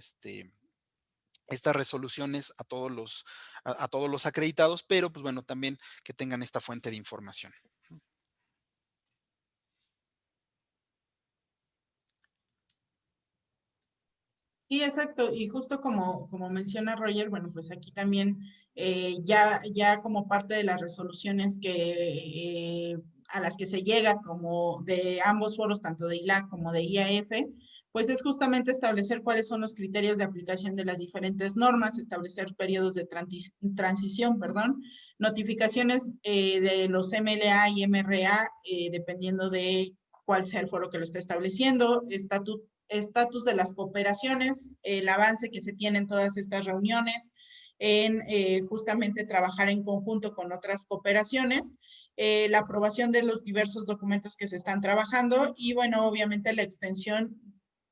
resoluciones a todos los acreditados, pero pues bueno, también que tengan esta fuente de información. Sí, exacto. Y justo como menciona Roger, bueno, pues aquí también ya como parte de las resoluciones a las que se llega, como de ambos foros, tanto de ILAC como de IAF, pues es justamente establecer cuáles son los criterios de aplicación de las diferentes normas, establecer periodos de transición, perdón, notificaciones de los MLA y MRA, dependiendo de cuál sea el foro que lo esté estableciendo, estatus de las cooperaciones, el avance que se tiene en todas estas reuniones, en justamente trabajar en conjunto con otras cooperaciones, la aprobación de los diversos documentos que se están trabajando y, bueno, obviamente la extensión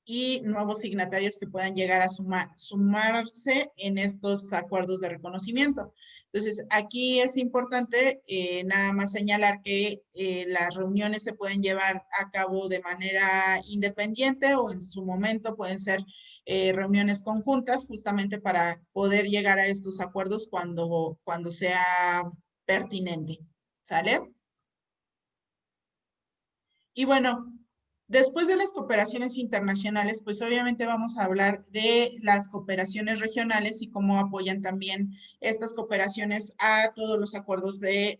y nuevos signatarios que puedan llegar a sumarse en estos acuerdos de reconocimiento. Entonces, aquí es importante nada más señalar que las reuniones se pueden llevar a cabo de manera independiente o en su momento pueden ser reuniones conjuntas justamente para poder llegar a estos acuerdos cuando sea pertinente. ¿Sale? Y bueno, después de las cooperaciones internacionales, pues obviamente vamos a hablar de las cooperaciones regionales y cómo apoyan también estas cooperaciones a todos los acuerdos de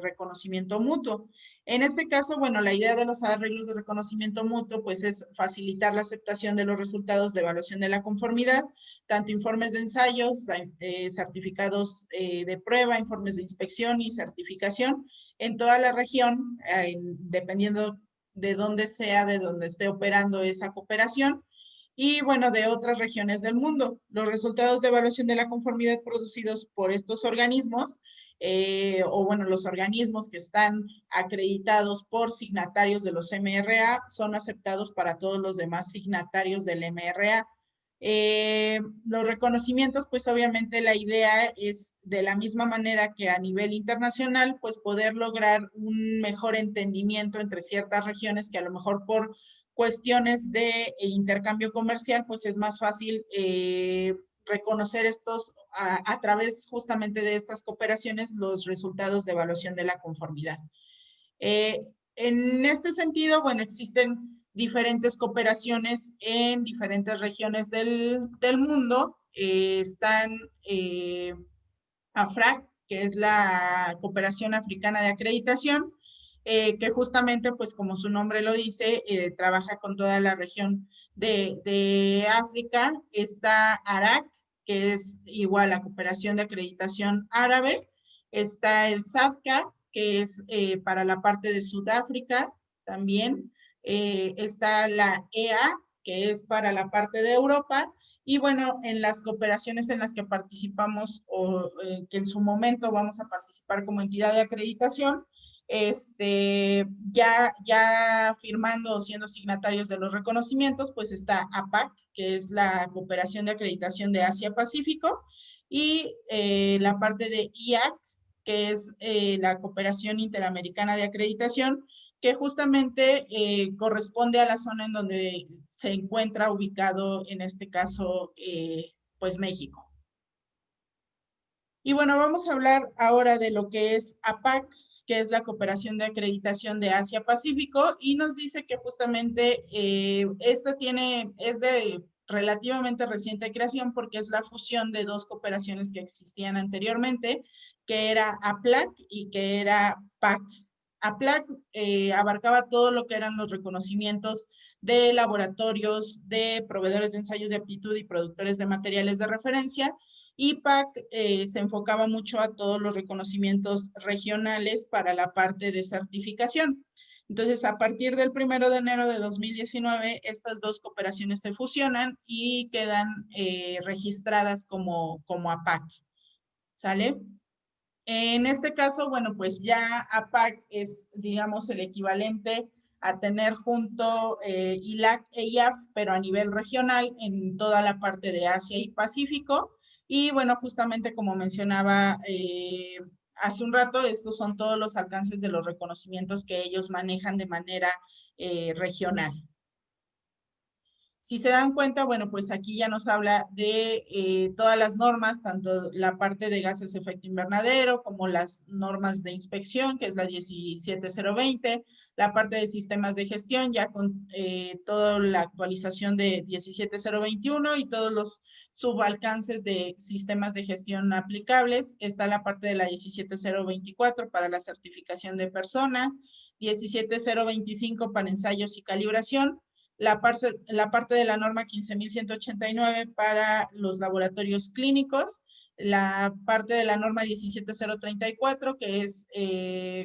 reconocimiento mutuo. En este caso, bueno, la idea de los arreglos de reconocimiento mutuo, pues es facilitar la aceptación de los resultados de evaluación de la conformidad, tanto informes de ensayos, certificados de prueba, informes de inspección y certificación en toda la región, dependiendo de donde sea, de donde esté operando esa cooperación, y bueno, de otras regiones del mundo. Los resultados de evaluación de la conformidad producidos por estos organismos, o bueno, los organismos que están acreditados por signatarios de los MRA, son aceptados para todos los demás signatarios del MRA. Los reconocimientos, pues obviamente la idea es de la misma manera que a nivel internacional, pues poder lograr un mejor entendimiento entre ciertas regiones que a lo mejor por cuestiones de intercambio comercial, pues es más fácil reconocer a través justamente de estas cooperaciones los resultados de evaluación de la conformidad. En este sentido, bueno, existen diferentes cooperaciones en diferentes regiones del mundo. Están AFRAC, que es la Cooperación Africana de Acreditación, que justamente, pues como su nombre lo dice, trabaja con toda la región de África. Está ARAC, que es igual la Cooperación de Acreditación Árabe. Está el SADCA, que es para la parte de Sudáfrica también. Está la EA, que es para la parte de Europa. Y bueno, en las cooperaciones en las que participamos o que en su momento vamos a participar como entidad de acreditación, ya firmando o siendo signatarios de los reconocimientos, pues está APAC, que es la Cooperación de Acreditación de Asia-Pacífico, y la parte de IAC, que es la Cooperación Interamericana de Acreditación, que justamente corresponde a la zona en donde se encuentra ubicado, en este caso, pues México. Y bueno, vamos a hablar ahora de lo que es APAC, que es la Cooperación de Acreditación de Asia-Pacífico, y nos dice que justamente esta es de relativamente reciente creación porque es la fusión de dos cooperaciones que existían anteriormente, que era APLAC y que era PAC. APLAC abarcaba todo lo que eran los reconocimientos de laboratorios, de proveedores de ensayos de aptitud y productores de materiales de referencia, y PAC se enfocaba mucho a todos los reconocimientos regionales para la parte de certificación. Entonces, a partir del 1 de enero de 2019, estas dos cooperaciones se fusionan y quedan registradas como APAC, ¿sale? En este caso, bueno, pues ya APAC es, digamos, el equivalente a tener junto ILAC e IAF, pero a nivel regional en toda la parte de Asia y Pacífico. Y bueno, justamente como mencionaba hace un rato, estos son todos los alcances de los reconocimientos que ellos manejan de manera regional. Si se dan cuenta, bueno, pues aquí ya nos habla de todas las normas, tanto la parte de gases de efecto invernadero como las normas de inspección, que es la 17020, la parte de sistemas de gestión, ya con toda la actualización de 17021 y todos los subalcances de sistemas de gestión aplicables. Está la parte de la 17024 para la certificación de personas, 17025 para ensayos y calibración, la parte de la norma 15.189 para los laboratorios clínicos, la parte de la norma 17034, que es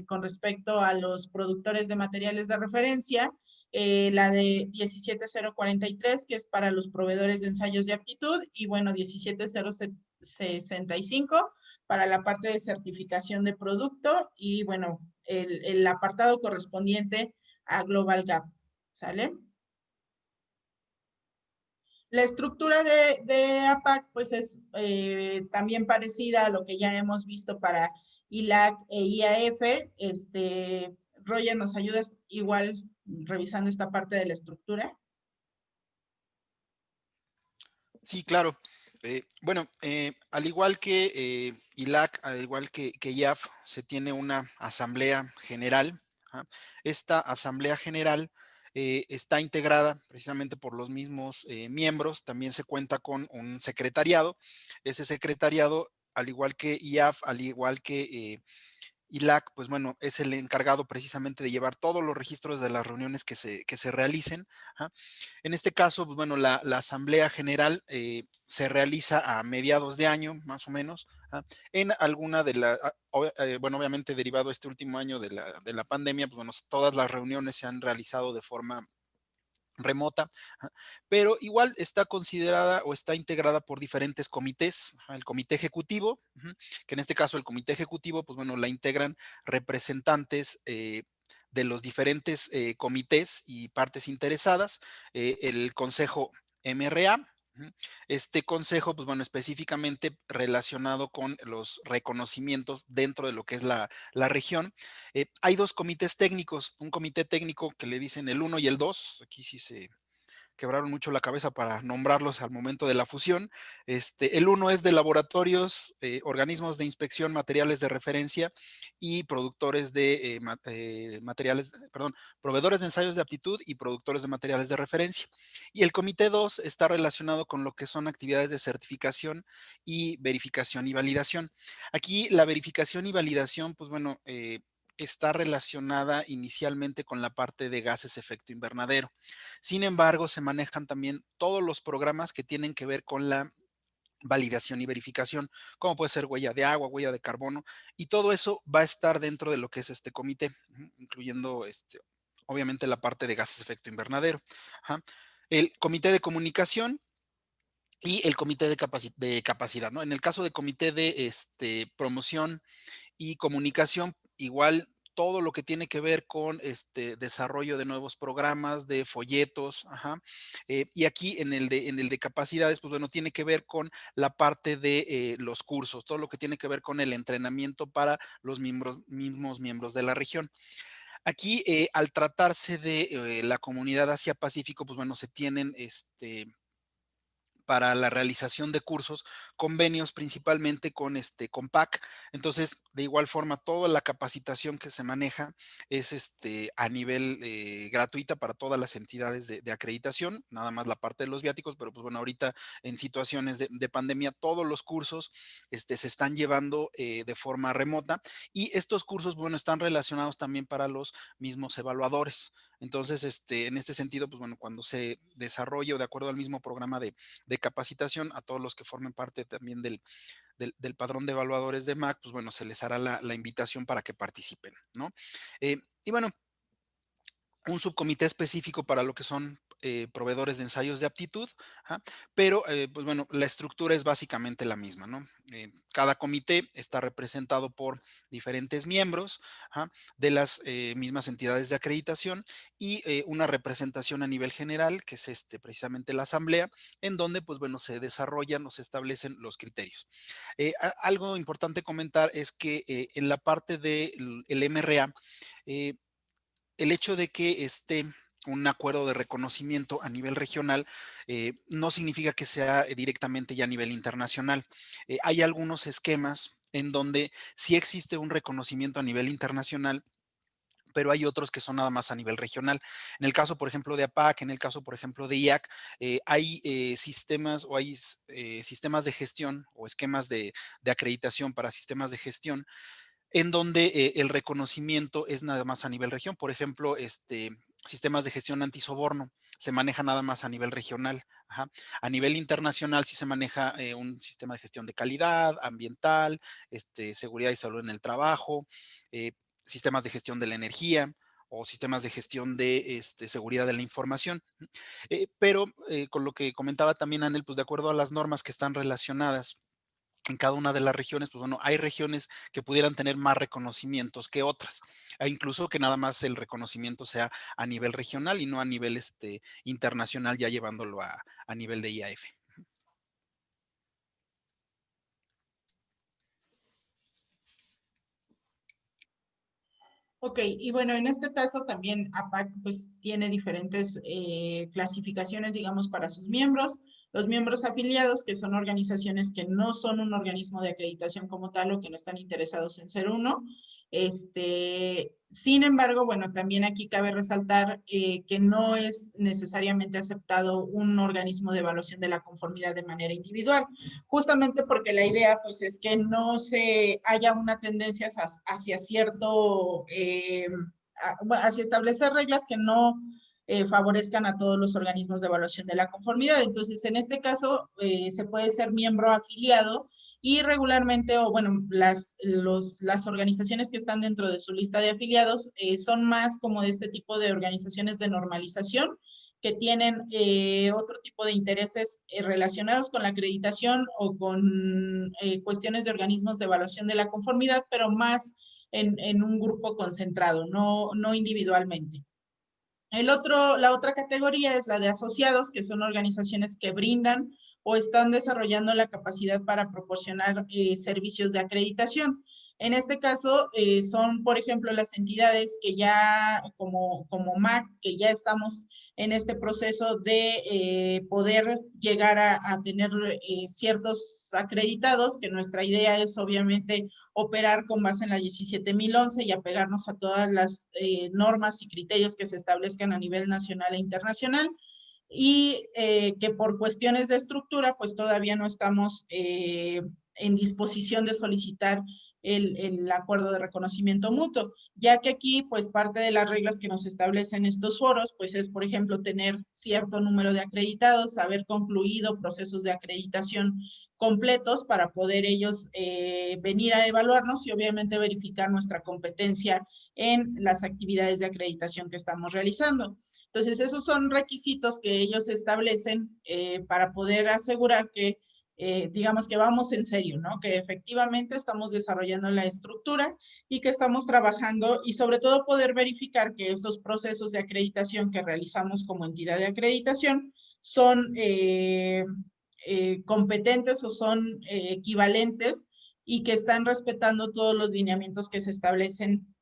con respecto a los productores de materiales de referencia, la de 17043, que es para los proveedores de ensayos de aptitud, y bueno, 17065 para la parte de certificación de producto, y bueno, el apartado correspondiente a Global Gap, ¿sale? La estructura de APAC pues es también parecida a lo que ya hemos visto para ILAC e IAF. Roger, ¿nos ayudas igual revisando esta parte de la estructura? Sí, claro. Bueno, al igual que ILAC, al igual que IAF, se tiene una asamblea general. ¿Ah? Esta asamblea general está integrada precisamente por los mismos miembros. También se cuenta con un secretariado. Ese secretariado, al igual que IAF, al igual que ILAC, pues bueno, es el encargado precisamente de llevar todos los registros de las reuniones que se realicen. ¿Ah? En este caso, pues bueno, la Asamblea General se realiza a mediados de año, más o menos, ¿ah? En alguna de las, bueno, obviamente derivado este último año de la pandemia, pues bueno, todas las reuniones se han realizado de forma remota, pero igual está considerada o está integrada por diferentes comités. El comité ejecutivo, que en este caso el comité ejecutivo, pues bueno, la integran representantes de los diferentes comités y partes interesadas, el consejo MRA. Este consejo, pues bueno, específicamente relacionado con los reconocimientos dentro de lo que es la región. Hay dos comités técnicos, un comité técnico que le dicen el 1 y el 2, aquí sí se quebraron mucho la cabeza para nombrarlos al momento de la fusión. El uno es de laboratorios, organismos de inspección, materiales de referencia y productores de materiales, perdón, proveedores de ensayos de aptitud y productores de materiales de referencia. Y el comité 2 está relacionado con lo que son actividades de certificación y verificación y validación. Aquí la verificación y validación, pues bueno, está relacionada inicialmente con la parte de gases efecto invernadero. Sin embargo, se manejan también todos los programas que tienen que ver con la validación y verificación, como puede ser huella de agua, huella de carbono, y todo eso va a estar dentro de lo que es este comité, incluyendo obviamente la parte de gases de efecto invernadero. Ajá. El comité de comunicación y el comité de capacidad, ¿no? En el caso del comité de promoción y comunicación, igual todo lo que tiene que ver con desarrollo de nuevos programas, de folletos, ajá. Y aquí en el de capacidades, pues bueno, tiene que ver con la parte de los cursos, todo lo que tiene que ver con el entrenamiento para los mismos miembros de la región. Aquí, al tratarse de la comunidad Asia-Pacífico, pues bueno, se tienen para la realización de cursos, convenios principalmente con PAC. Entonces, de igual forma, toda la capacitación que se maneja es a nivel gratuita para todas las entidades de acreditación, nada más la parte de los viáticos, pero pues bueno, ahorita en situaciones de pandemia, todos los cursos se están llevando de forma remota, y estos cursos, bueno, están relacionados también para los mismos evaluadores. Entonces, en este sentido, pues bueno, cuando se desarrolle o de acuerdo al mismo programa de capacitación, a todos los que formen parte también del padrón de evaluadores de MAC, pues bueno, se les hará la invitación para que participen, ¿no? Y bueno, un subcomité específico para lo que son proveedores de ensayos de aptitud, ajá, pero pues bueno, la estructura es básicamente la misma, ¿no? Cada comité está representado por diferentes miembros, ajá, de las mismas entidades de acreditación, y una representación a nivel general, que es precisamente la asamblea, en donde pues bueno, se desarrollan o se establecen los criterios. Algo importante comentar es que en la parte del MRA, eh, el hecho de que esté un acuerdo de reconocimiento a nivel regional no significa que sea directamente ya a nivel internacional. Hay algunos esquemas en donde sí existe un reconocimiento a nivel internacional, pero hay otros que son nada más a nivel regional. En el caso, por ejemplo, de APAC, en el caso, por ejemplo, de IAC, hay sistemas o hay sistemas de gestión o esquemas de acreditación para sistemas de gestión en donde el reconocimiento es nada más a nivel región. Por ejemplo, sistemas de gestión antisoborno se maneja nada más a nivel regional. Ajá. A nivel internacional sí se maneja un sistema de gestión de calidad, ambiental, seguridad y salud en el trabajo, eh, sistemas de gestión de la energía o sistemas de gestión de seguridad de la información. Pero con lo que comentaba también Anel, pues de acuerdo a las normas que están relacionadas en cada una de las regiones, pues bueno, hay regiones que pudieran tener más reconocimientos que otras, e incluso que nada más el reconocimiento sea a nivel regional y no a nivel internacional, ya llevándolo a nivel de IAF. Ok, y bueno, en este caso también APAC pues tiene diferentes clasificaciones, digamos, para sus miembros. Los miembros afiliados, que son organizaciones que no son un organismo de acreditación como tal o que no están interesados en ser uno. Sin embargo, bueno, también aquí cabe resaltar que no es necesariamente aceptado un organismo de evaluación de la conformidad de manera individual, justamente porque la idea pues es que no se haya una tendencia hacia cierto, hacia establecer reglas que no favorezcan a todos los organismos de evaluación de la conformidad. Entonces, en este caso, se puede ser miembro afiliado y regularmente, o bueno, las organizaciones que están dentro de su lista de afiliados son más como de este tipo de organizaciones de normalización que tienen otro tipo de intereses relacionados con la acreditación o con cuestiones de organismos de evaluación de la conformidad, pero más en un grupo concentrado, no individualmente. La otra categoría es la de asociados, que son organizaciones que brindan o están desarrollando la capacidad para proporcionar servicios de acreditación. En este caso, son, por ejemplo, las entidades que ya, como MAC, que ya estamos en este proceso de poder llegar a tener ciertos acreditados, que nuestra idea es obviamente operar con base en la 17.011 y apegarnos a todas las normas y criterios que se establezcan a nivel nacional e internacional, y que por cuestiones de estructura, pues todavía no estamos en disposición de solicitar el acuerdo de reconocimiento mutuo, ya que aquí, pues parte de las reglas que nos establecen estos foros, pues es, por ejemplo, tener cierto número de acreditados, haber concluido procesos de acreditación completos para poder ellos venir a evaluarnos y obviamente verificar nuestra competencia en las actividades de acreditación que estamos realizando. Entonces, esos son requisitos que ellos establecen para poder asegurar que digamos que vamos en serio, ¿no? Que efectivamente estamos desarrollando la estructura y que estamos trabajando y sobre todo poder verificar que estos procesos de acreditación que realizamos como entidad de acreditación son competentes o son equivalentes y que están respetando todos los lineamientos que se establecen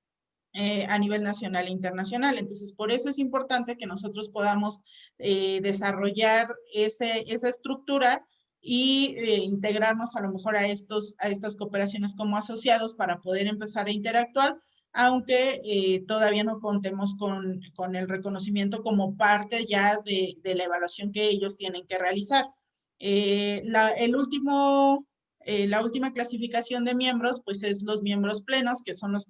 a nivel nacional e internacional. Entonces, por eso es importante que nosotros podamos desarrollar esa estructura y integrarnos a lo mejor a estas cooperaciones como asociados para poder empezar a interactuar, aunque todavía no contemos con el reconocimiento como parte ya de la evaluación que ellos tienen que realizar. La última clasificación de miembros, pues es los miembros plenos, que son las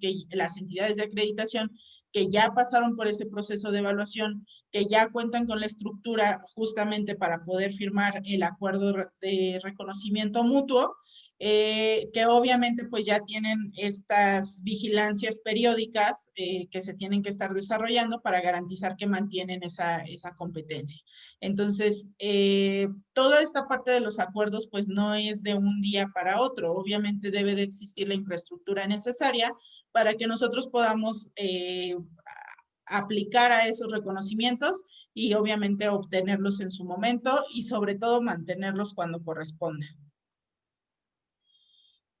entidades de acreditación que ya pasaron por ese proceso de evaluación, que ya cuentan con la estructura justamente para poder firmar el acuerdo de reconocimiento mutuo, que obviamente pues ya tienen estas vigilancias periódicas que se tienen que estar desarrollando para garantizar que mantienen esa competencia. Entonces, toda esta parte de los acuerdos pues no es de un día para otro, obviamente debe de existir la infraestructura necesaria para que nosotros podamos aplicar a esos reconocimientos y obviamente obtenerlos en su momento y sobre todo mantenerlos cuando corresponda.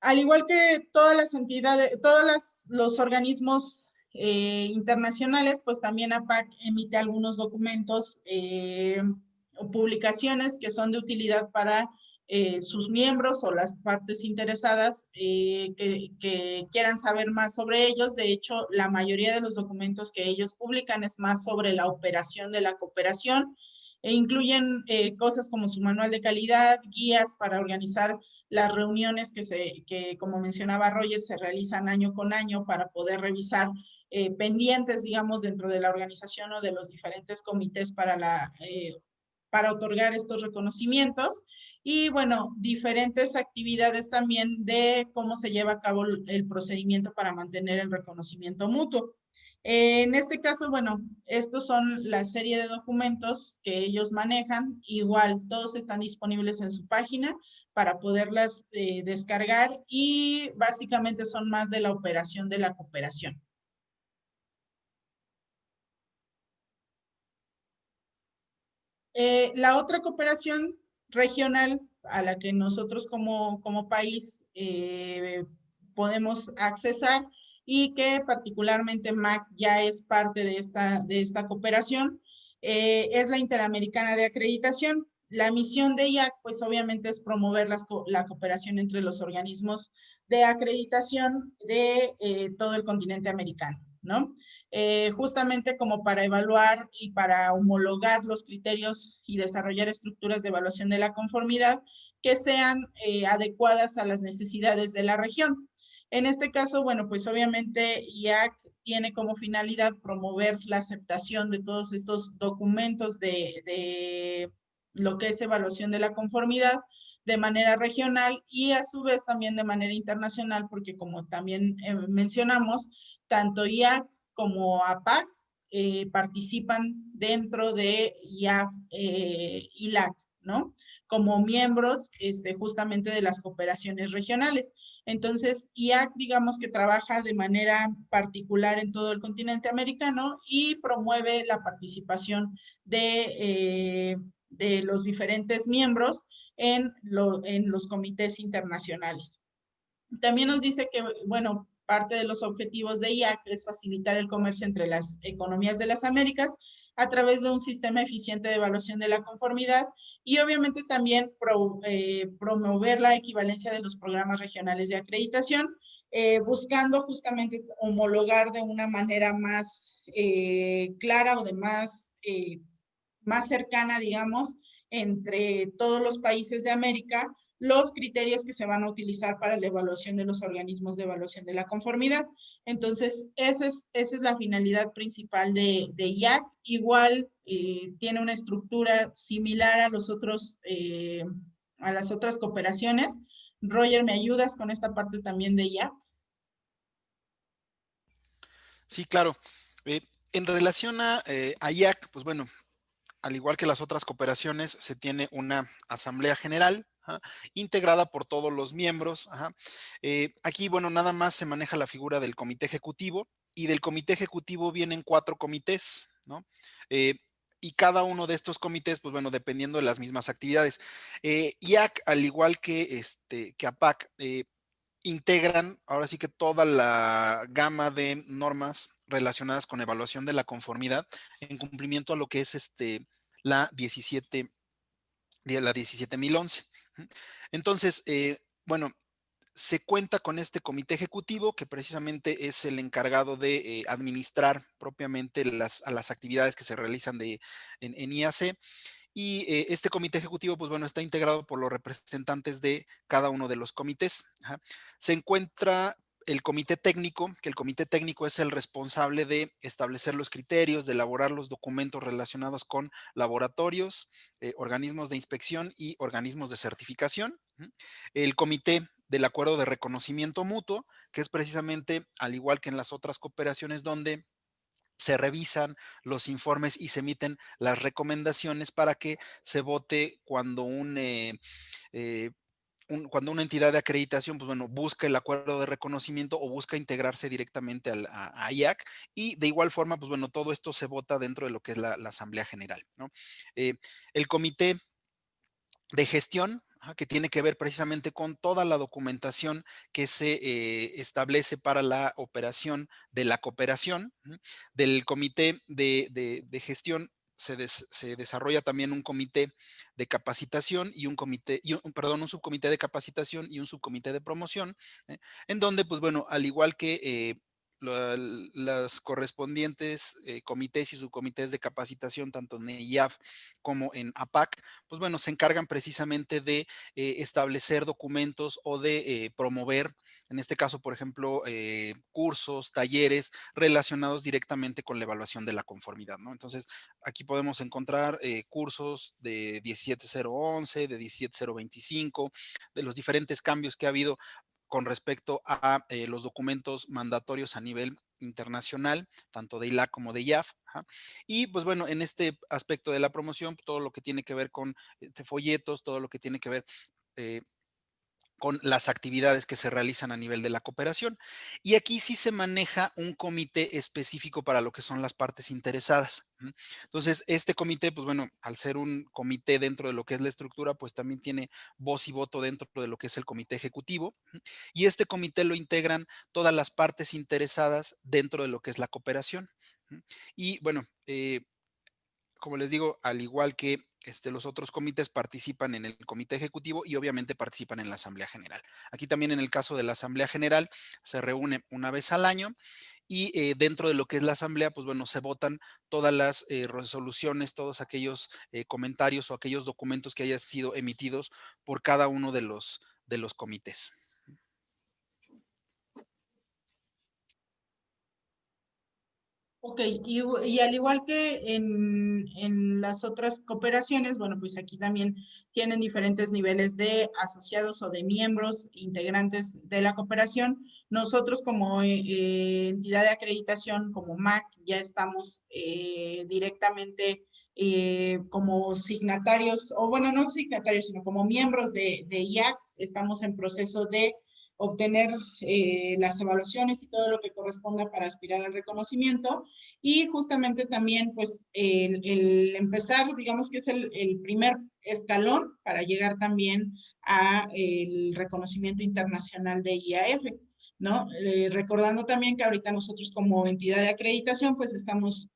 Al igual que todas las entidades, los organismos internacionales, pues también APAC emite algunos documentos o publicaciones que son de utilidad para sus miembros o las partes interesadas que quieran saber más sobre ellos. De hecho, la mayoría de los documentos que ellos publican es más sobre la operación de la cooperación e incluyen cosas como su manual de calidad, guías para organizar las reuniones que, como mencionaba Roger, se realizan año con año para poder revisar pendientes, digamos, dentro de la organización o de los diferentes comités para otorgar estos reconocimientos. Y bueno, diferentes actividades también de cómo se lleva a cabo el procedimiento para mantener el reconocimiento mutuo. En este caso, bueno, estos son la serie de documentos que ellos manejan. Igual, todos están disponibles en su página para poderlas descargar y básicamente son más de la operación de la cooperación. La otra cooperación regional a la que nosotros como país podemos accesar y que particularmente MAC ya es parte de esta cooperación, es la Interamericana de Acreditación. La misión de IAC, pues obviamente es promover la cooperación entre los organismos de acreditación de todo el continente americano, ¿no? Justamente como para evaluar y para homologar los criterios y desarrollar estructuras de evaluación de la conformidad que sean adecuadas a las necesidades de la región. En este caso, bueno, pues obviamente IAC tiene como finalidad promover la aceptación de todos estos documentos de lo que es evaluación de la conformidad de manera regional y a su vez también de manera internacional, porque como también mencionamos, tanto IAC como APAC participan dentro de ILAC, ¿no? Como miembros justamente de las cooperaciones regionales. Entonces, IAC, digamos que trabaja de manera particular en todo el continente americano y promueve la participación de los diferentes miembros en los comités internacionales. También nos dice que, bueno, parte de los objetivos de IAC es facilitar el comercio entre las economías de las Américas a través de un sistema eficiente de evaluación de la conformidad y obviamente también promover la equivalencia de los programas regionales de acreditación, buscando justamente homologar de una manera más clara o de más cercana, digamos, entre todos los países de América, los criterios que se van a utilizar para la evaluación de los organismos de evaluación de la conformidad. Entonces, esa es la finalidad principal de IAC. Igual tiene una estructura similar a a las otras cooperaciones. Roger, ¿me ayudas con esta parte también de IAC? Sí, claro. Eh, en relación a IAC, pues bueno, al igual que las otras cooperaciones, se tiene una asamblea general, ajá, integrada por todos los miembros. Ajá. Aquí, bueno, nada más se maneja la figura del comité ejecutivo y del comité ejecutivo vienen 4 comités, ¿no? Eh, y cada uno de estos comités, pues bueno, dependiendo de las mismas actividades. IAC, al igual que APAC, integran ahora sí que toda la gama de normas relacionadas con evaluación de la conformidad en cumplimiento a lo que es la 17.011. Entonces, bueno, se cuenta con este comité ejecutivo que precisamente es el encargado de administrar propiamente a las actividades que se realizan en IAC. Y este comité ejecutivo, pues bueno, está integrado por los representantes de cada uno de los comités. Ajá. Se encuentra el comité técnico, que el comité técnico es el responsable de establecer los criterios, de elaborar los documentos relacionados con laboratorios, organismos de inspección y organismos de certificación. El comité del acuerdo de reconocimiento mutuo, que es precisamente, al igual que en las otras cooperaciones, donde se revisan los informes y se emiten las recomendaciones para que se vote cuando cuando una entidad de acreditación, pues bueno, busca el acuerdo de reconocimiento o busca integrarse directamente a IAC, y de igual forma, pues bueno, todo esto se vota dentro de lo que es la Asamblea General, ¿no? El comité de gestión, que tiene que ver precisamente con toda la documentación que se establece para la operación de la cooperación. Del comité de gestión se desarrolla también un comité de capacitación y perdón, un subcomité de capacitación y un subcomité de promoción, en donde, pues bueno, al igual que las correspondientes comités y subcomités de capacitación, tanto en IAF como en APAC, pues bueno, se encargan precisamente de establecer documentos o de promover, en este caso, por ejemplo, cursos, talleres relacionados directamente con la evaluación de la conformidad, ¿no? Entonces, aquí podemos encontrar cursos de 17011, de 17025, de los diferentes cambios que ha habido con respecto a los documentos mandatorios a nivel internacional, tanto de ILAC como de IAF. Ajá. Y pues bueno, en este aspecto de la promoción, todo lo que tiene que ver con folletos, todo lo que tiene que ver eh, con las actividades que se realizan a nivel de la cooperación. Y aquí sí se maneja un comité específico para lo que son las partes interesadas. Entonces, este comité, pues bueno, al ser un comité dentro de lo que es la estructura, pues también tiene voz y voto dentro de lo que es el comité ejecutivo. Y este comité lo integran todas las partes interesadas dentro de lo que es la cooperación. Y bueno, como les digo, al igual que los otros comités, participan en el comité ejecutivo y obviamente participan en la Asamblea General. Aquí también, en el caso de la Asamblea General, se reúne una vez al año y dentro de lo que es la Asamblea, pues bueno, se votan todas las resoluciones, todos aquellos comentarios o aquellos documentos que hayan sido emitidos por cada uno de los comités. Ok, y al igual que en las otras cooperaciones, bueno, pues aquí también tienen diferentes niveles de asociados o de miembros integrantes de la cooperación. Nosotros como entidad de acreditación, como MAC, ya estamos directamente como signatarios, o bueno, no signatarios, sino como miembros de IAC, estamos en proceso de obtener las evaluaciones y todo lo que corresponda para aspirar al reconocimiento. Y justamente también, pues, el empezar, digamos que es el primer escalón para llegar también a el reconocimiento internacional de IAF, ¿no? Recordando también que ahorita nosotros como entidad de acreditación, pues estamos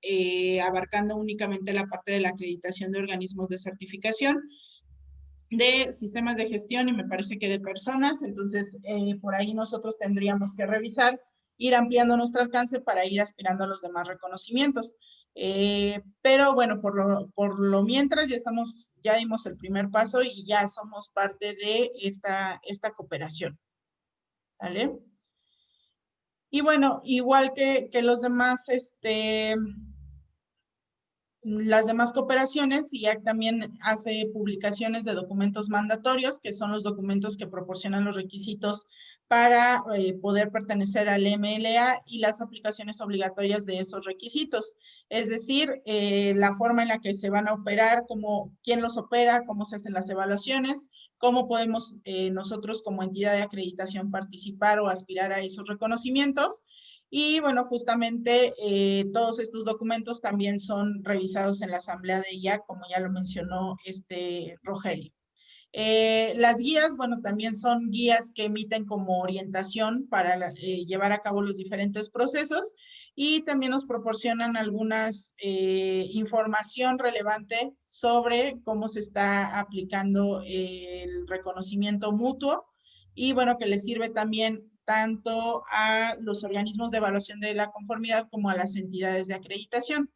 abarcando únicamente la parte de la acreditación de organismos de certificación, de sistemas de gestión y me parece que de personas. Entonces, por ahí nosotros tendríamos que revisar, ir ampliando nuestro alcance para ir aspirando a los demás reconocimientos. Pero bueno, por lo mientras ya dimos el primer paso y ya somos parte de esta cooperación. ¿Vale? Y bueno, igual que los demás, las demás cooperaciones, IAC también hace publicaciones de documentos mandatorios, que son los documentos que proporcionan los requisitos para poder pertenecer al MLA y las aplicaciones obligatorias de esos requisitos. Es decir, la forma en la que se van a operar, quién los opera, cómo se hacen las evaluaciones, cómo podemos nosotros como entidad de acreditación participar o aspirar a esos reconocimientos. Y bueno, justamente todos estos documentos también son revisados en la asamblea de IAC, como ya lo mencionó Rogelio. Las guías, bueno, también son guías que emiten como orientación para llevar a cabo los diferentes procesos y también nos proporcionan algunas información relevante sobre cómo se está aplicando el reconocimiento mutuo y bueno, que les sirve también tanto a los organismos de evaluación de la conformidad como a las entidades de acreditación.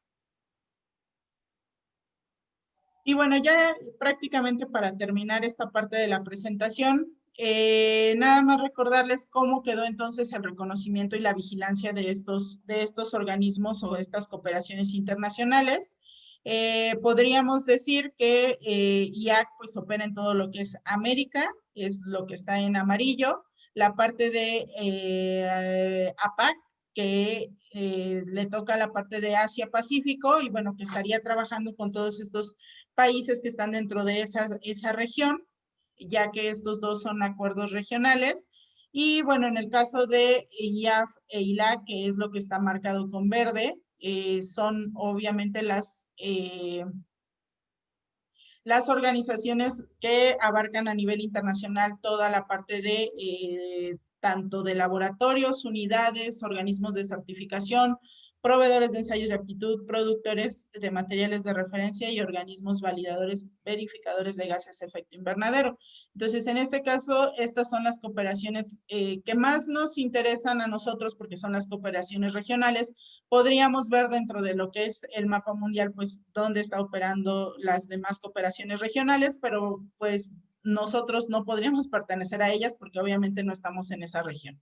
Y bueno, ya prácticamente para terminar esta parte de la presentación, nada más recordarles cómo quedó entonces el reconocimiento y la vigilancia de estos organismos o estas cooperaciones internacionales. Podríamos decir que IAC pues opera en todo lo que es América, es lo que está en amarillo, la parte de APAC, que le toca la parte de Asia-Pacífico y bueno, que estaría trabajando con todos estos países que están dentro de esa región, ya que estos dos son acuerdos regionales. Y bueno, en el caso de IAF e ILAC, que es lo que está marcado con verde, son obviamente las organizaciones que abarcan a nivel internacional toda la parte de tanto de laboratorios, unidades, organismos de certificación, proveedores de ensayos de aptitud, productores de materiales de referencia y organismos validadores, verificadores de gases de efecto invernadero. Entonces, en este caso, estas son las cooperaciones que más nos interesan a nosotros porque son las cooperaciones regionales. Podríamos ver dentro de lo que es el mapa mundial, pues, dónde está operando las demás cooperaciones regionales, pero pues nosotros no podríamos pertenecer a ellas porque obviamente no estamos en esa región.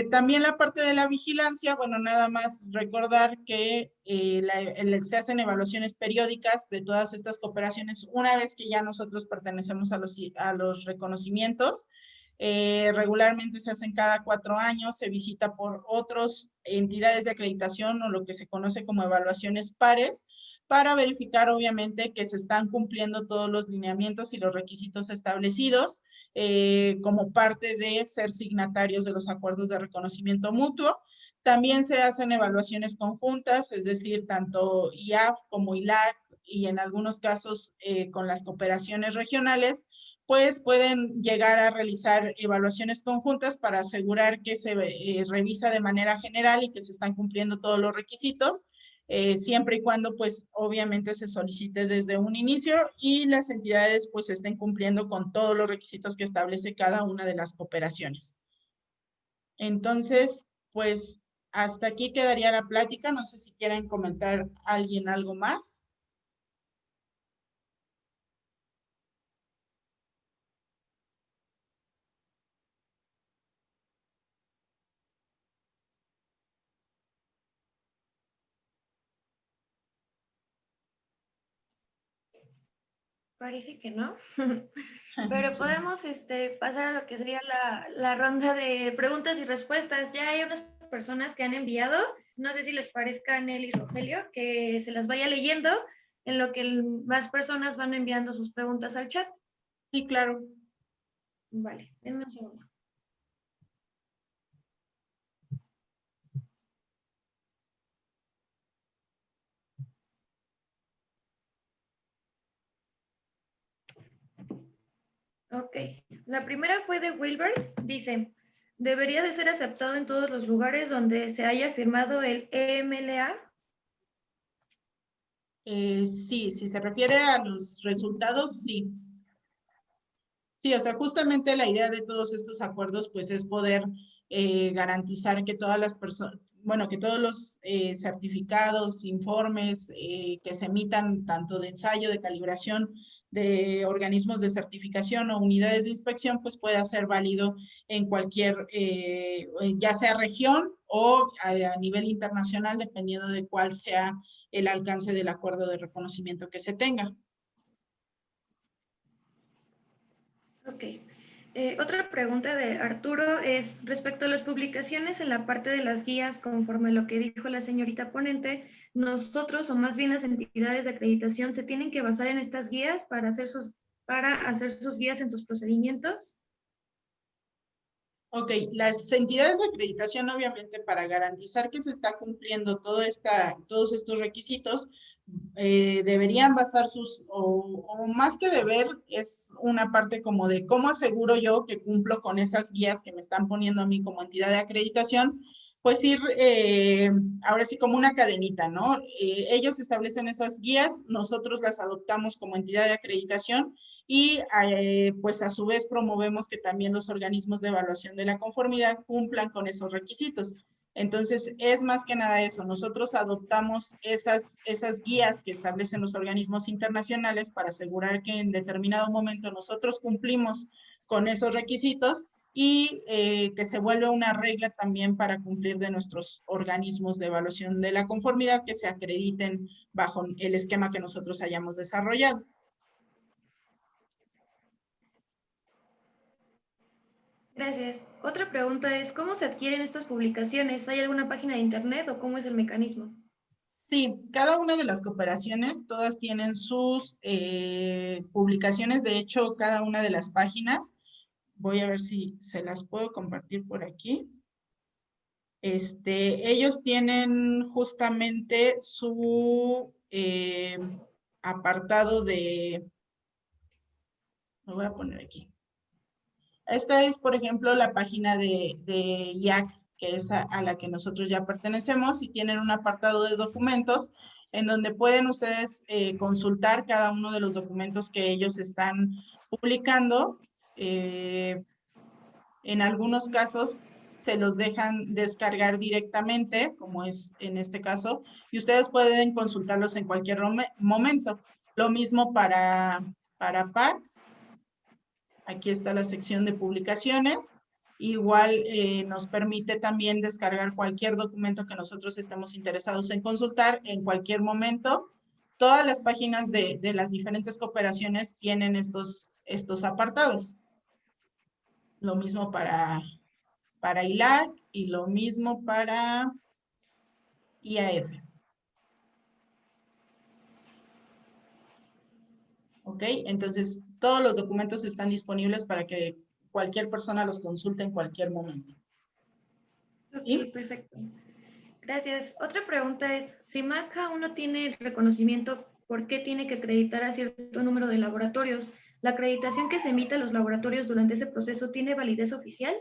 También la parte de la vigilancia, bueno, nada más recordar que se hacen evaluaciones periódicas de todas estas cooperaciones una vez que ya nosotros pertenecemos a los reconocimientos. Regularmente se hacen cada 4 años, se visita por otras entidades de acreditación o lo que se conoce como evaluaciones pares, para verificar obviamente que se están cumpliendo todos los lineamientos y los requisitos establecidos como parte de ser signatarios de los acuerdos de reconocimiento mutuo. También se hacen evaluaciones conjuntas, es decir, tanto IAF como ILAC y en algunos casos con las cooperaciones regionales, pues pueden llegar a realizar evaluaciones conjuntas para asegurar que se revisa de manera general y que se están cumpliendo todos los requisitos. Siempre y cuando pues obviamente se solicite desde un inicio y las entidades pues estén cumpliendo con todos los requisitos que establece cada una de las cooperaciones. Entonces, pues hasta aquí quedaría la plática. No sé si quieren comentar alguien algo más. Parece que no, pero Sí. podemos pasar a lo que sería la ronda de preguntas y respuestas. Ya hay unas personas que han enviado, no sé si les parezca a Nelly y Rogelio, que se las vaya leyendo en lo que más personas van enviando sus preguntas al chat. Sí, claro. Vale, denme un segundo. Ok, la primera fue de Wilbert, dice, ¿debería de ser aceptado en todos los lugares donde se haya firmado el EMLA? Sí, si se refiere a los resultados, sí. Sí, o sea, justamente la idea de todos estos acuerdos, pues, es poder garantizar que todas las personas, bueno, que todos los certificados, informes que se emitan, tanto de ensayo, de calibración, de organismos de certificación o unidades de inspección, pues pueda ser válido en cualquier, ya sea región o a nivel internacional, dependiendo de cuál sea el alcance del acuerdo de reconocimiento que se tenga. Ok. Otra pregunta de Arturo es respecto a las publicaciones en la parte de las guías, conforme a lo que dijo la señorita ponente, nosotros o más bien las entidades de acreditación se tienen que basar en estas guías para hacer sus guías en sus procedimientos. Ok, las entidades de acreditación, obviamente, para garantizar que se está cumpliendo todos estos requisitos, deberían basar o más que deber, es una parte como de cómo aseguro yo que cumplo con esas guías que me están poniendo a mí como entidad de acreditación. pues ir ahora sí como una cadenita, ¿no? Ellos establecen esas guías, nosotros las adoptamos como entidad de acreditación y pues a su vez promovemos que también los organismos de evaluación de la conformidad cumplan con esos requisitos. Entonces, es más que nada eso. Nosotros adoptamos esas guías que establecen los organismos internacionales para asegurar que en determinado momento nosotros cumplimos con esos requisitos y que se vuelve una regla también para cumplir de nuestros organismos de evaluación de la conformidad que se acrediten bajo el esquema que nosotros hayamos desarrollado. Gracias. Otra pregunta es, ¿cómo se adquieren estas publicaciones? ¿Hay alguna página de internet o cómo es el mecanismo? Sí, cada una de las cooperaciones, todas tienen sus publicaciones. De hecho, cada una de las páginas, voy a ver si se las puedo compartir por aquí. Ellos tienen justamente su apartado de, lo voy a poner aquí. Esta es, por ejemplo, la página de IAC, que es a la que nosotros ya pertenecemos, y tienen un apartado de documentos en donde pueden ustedes consultar cada uno de los documentos que ellos están publicando. En algunos casos se los dejan descargar directamente, como es en este caso, y ustedes pueden consultarlos en cualquier momento. Lo mismo para PAC. Aquí está la sección de publicaciones. Igual nos permite también descargar cualquier documento que nosotros estemos interesados en consultar en cualquier momento. Todas las páginas de las diferentes cooperaciones tienen estos apartados. Lo mismo para ILAC y lo mismo para IAF. ¿Ok? Entonces, todos los documentos están disponibles para que cualquier persona los consulte en cualquier momento. ¿Sí? Ok, perfecto. Gracias. Otra pregunta es, si MAC aún no tiene el reconocimiento, ¿por qué tiene que acreditar a cierto número de laboratorios? ¿La acreditación que se emite a los laboratorios durante ese proceso tiene validez oficial?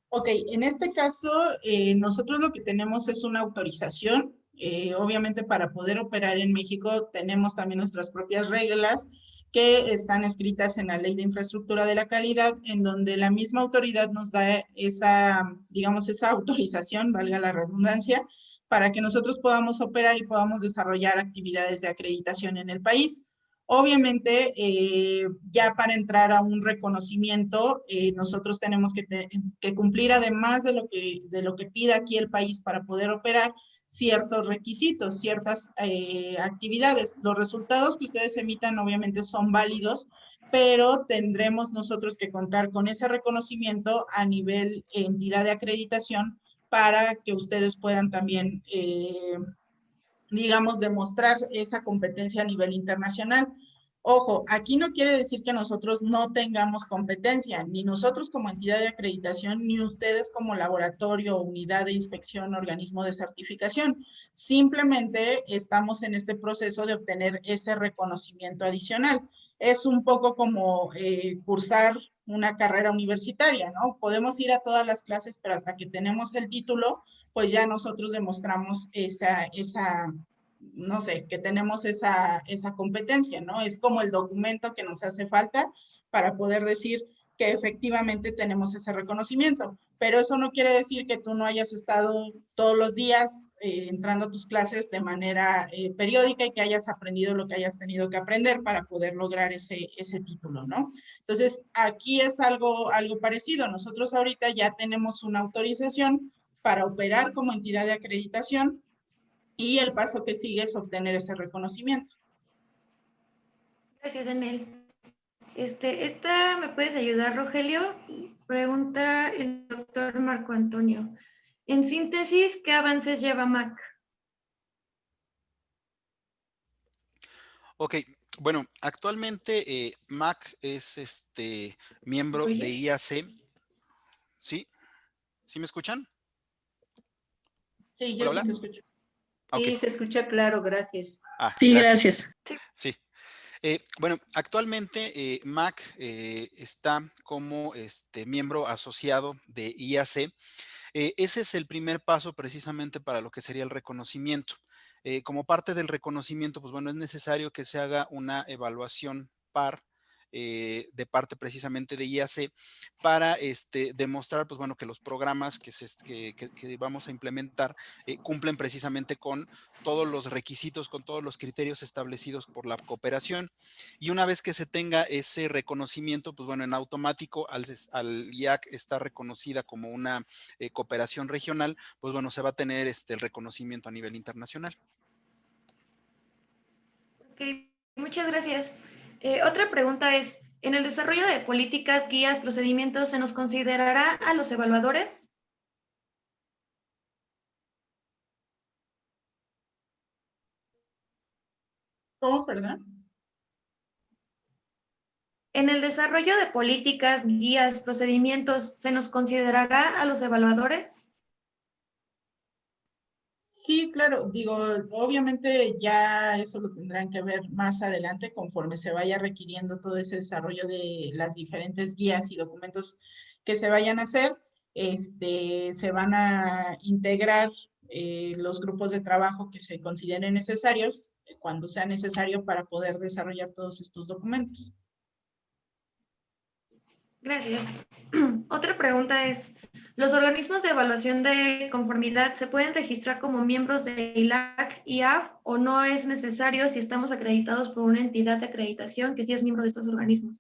Ok, en este caso, nosotros lo que tenemos es una autorización. Obviamente, para poder operar en México, tenemos también nuestras propias reglas que están escritas en la Ley de Infraestructura de la Calidad, en donde la misma autoridad nos da esa, digamos, esa autorización, valga la redundancia, para que nosotros podamos operar y podamos desarrollar actividades de acreditación en el país. Obviamente, ya para entrar a un reconocimiento, nosotros tenemos que cumplir, además de lo que pida aquí el país para poder operar, ciertos requisitos, ciertas actividades. Los resultados que ustedes emitan obviamente son válidos, pero tendremos nosotros que contar con ese reconocimiento a nivel entidad de acreditación para que ustedes puedan también digamos, demostrar esa competencia a nivel internacional. Ojo, aquí no quiere decir que nosotros no tengamos competencia, ni nosotros como entidad de acreditación, ni ustedes como laboratorio, unidad de inspección, organismo de certificación. Simplemente estamos en este proceso de obtener ese reconocimiento adicional. Es un poco como cursar una carrera universitaria, ¿no? Podemos ir a todas las clases, pero hasta que tenemos el título, pues ya nosotros demostramos no sé, que tenemos esa competencia, ¿no? Es como el documento que nos hace falta para poder decir que efectivamente tenemos ese reconocimiento. Pero eso no quiere decir que tú no hayas estado todos los días entrando a tus clases de manera periódica y que hayas aprendido lo que hayas tenido que aprender para poder lograr ese título, ¿no? Entonces, aquí es algo parecido. Nosotros ahorita ya tenemos una autorización para operar como entidad de acreditación y el paso que sigue es obtener ese reconocimiento. Gracias, Daniel. Esta me puedes ayudar, Rogelio. Pregunta el doctor Marco Antonio. En síntesis, ¿qué avances lleva MAC? Ok, bueno, actualmente MAC es miembro de IAC. ¿Sí? ¿Sí me escuchan? Sí, yo Hola, sí hola. te escucho. Ok. Sí, se escucha claro, gracias. Sí, Gracias. gracias. Sí. Bueno, actualmente MAC está como miembro asociado de IAC. Ese es el primer paso precisamente para lo que sería el reconocimiento. Como parte del reconocimiento, pues bueno, es necesario que se haga una evaluación par de parte precisamente de IAC para demostrar, pues bueno, que los programas que vamos a implementar cumplen precisamente con todos los requisitos, con todos los criterios establecidos por la cooperación. Y una vez que se tenga ese reconocimiento, pues bueno, en automático al IAC está reconocida como una cooperación regional, pues bueno, se va a tener el reconocimiento a nivel internacional. Ok, muchas gracias. Otra pregunta es, ¿en el desarrollo de políticas, guías, procedimientos, se nos considerará a los evaluadores? ¿Cómo, perdón? En el desarrollo de políticas, guías, procedimientos, ¿se nos considerará a los evaluadores? Sí, claro, digo, obviamente ya eso lo tendrán que ver más adelante conforme se vaya requiriendo todo ese desarrollo de las diferentes guías y documentos que se vayan a hacer. Se van a integrar los grupos de trabajo que se consideren necesarios cuando sea necesario para poder desarrollar todos estos documentos. Gracias. Otra pregunta es, ¿los organismos de evaluación de conformidad se pueden registrar como miembros de ILAC, IAF o no es necesario si estamos acreditados por una entidad de acreditación que sí es miembro de estos organismos?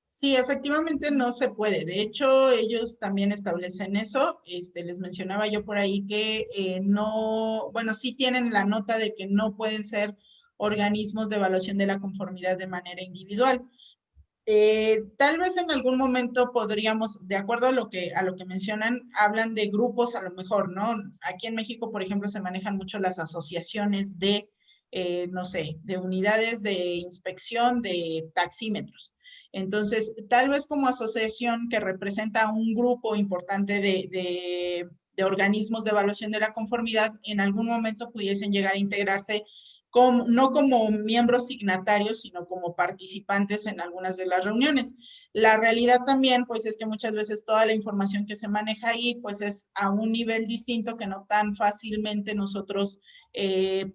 Sí, efectivamente no se puede. De hecho, ellos también establecen eso. Les mencionaba yo por ahí que no, bueno, sí tienen la nota de que no pueden ser organismos de evaluación de la conformidad de manera individual. Tal vez en algún momento podríamos, de acuerdo a lo que mencionan, hablan de grupos a lo mejor, ¿no? Aquí en México, por ejemplo, se manejan mucho las asociaciones de, no sé, de unidades de inspección de taxímetros. Entonces, tal vez como asociación que representa un grupo importante de organismos de evaluación de la conformidad, en algún momento pudiesen llegar a integrarse no como miembros signatarios, sino como participantes en algunas de las reuniones. La realidad también, pues, es que muchas veces toda la información que se maneja ahí, pues, es a un nivel distinto que no tan fácilmente nosotros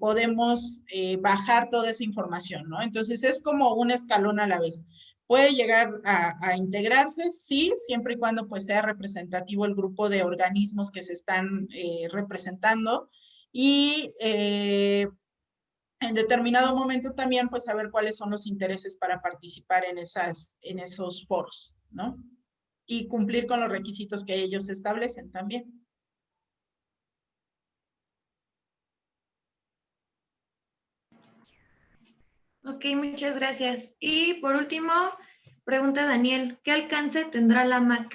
podemos bajar toda esa información, ¿no? Entonces, es como un escalón a la vez. Puede llegar a integrarse, sí, siempre y cuando pues sea representativo el grupo de organismos que se están representando y en determinado momento también pues saber cuáles son los intereses para participar en esos foros, ¿no? Y cumplir con los requisitos que ellos establecen también. Ok, muchas gracias. Y por último, pregunta Daniel, ¿qué alcance tendrá la MAC?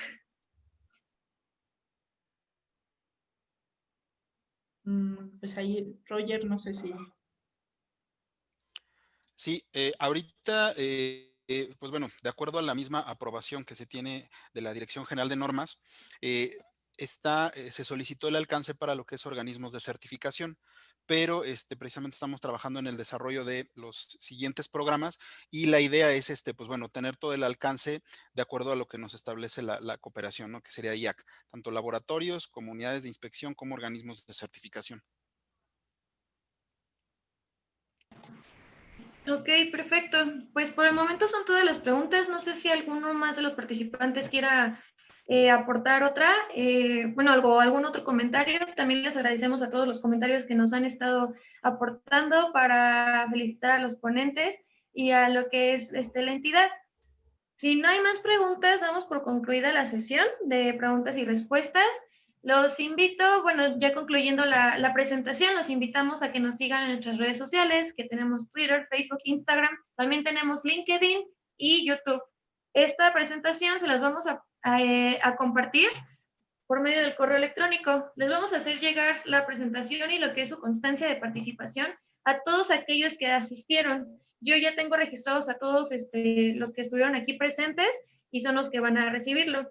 Pues ahí, Roger, no sé si... Sí, ahorita, pues bueno, de acuerdo a la misma aprobación que se tiene de la Dirección General de Normas, se solicitó el alcance para lo que es organismos de certificación, pero precisamente estamos trabajando en el desarrollo de los siguientes programas y la idea es, pues bueno, tener todo el alcance de acuerdo a lo que nos establece la cooperación, ¿no? Que sería IAC, tanto laboratorios, comunidades de inspección como organismos de certificación. Ok, perfecto. Pues por el momento son todas las preguntas. No sé si alguno más de los participantes quiera aportar otra. Bueno, algún otro comentario. También les agradecemos a todos los comentarios que nos han estado aportando para felicitar a los ponentes y a lo que es la entidad. Si no hay más preguntas, damos por concluida la sesión de preguntas y respuestas. Los invito, bueno, ya concluyendo la presentación, los invitamos a que nos sigan en nuestras redes sociales, que tenemos Twitter, Facebook, Instagram, también tenemos LinkedIn y YouTube. Esta presentación se las vamos a compartir por medio del correo electrónico. Les vamos a hacer llegar la presentación y lo que es su constancia de participación a todos aquellos que asistieron. Yo ya tengo registrados a todos los que estuvieron aquí presentes y son los que van a recibirlo.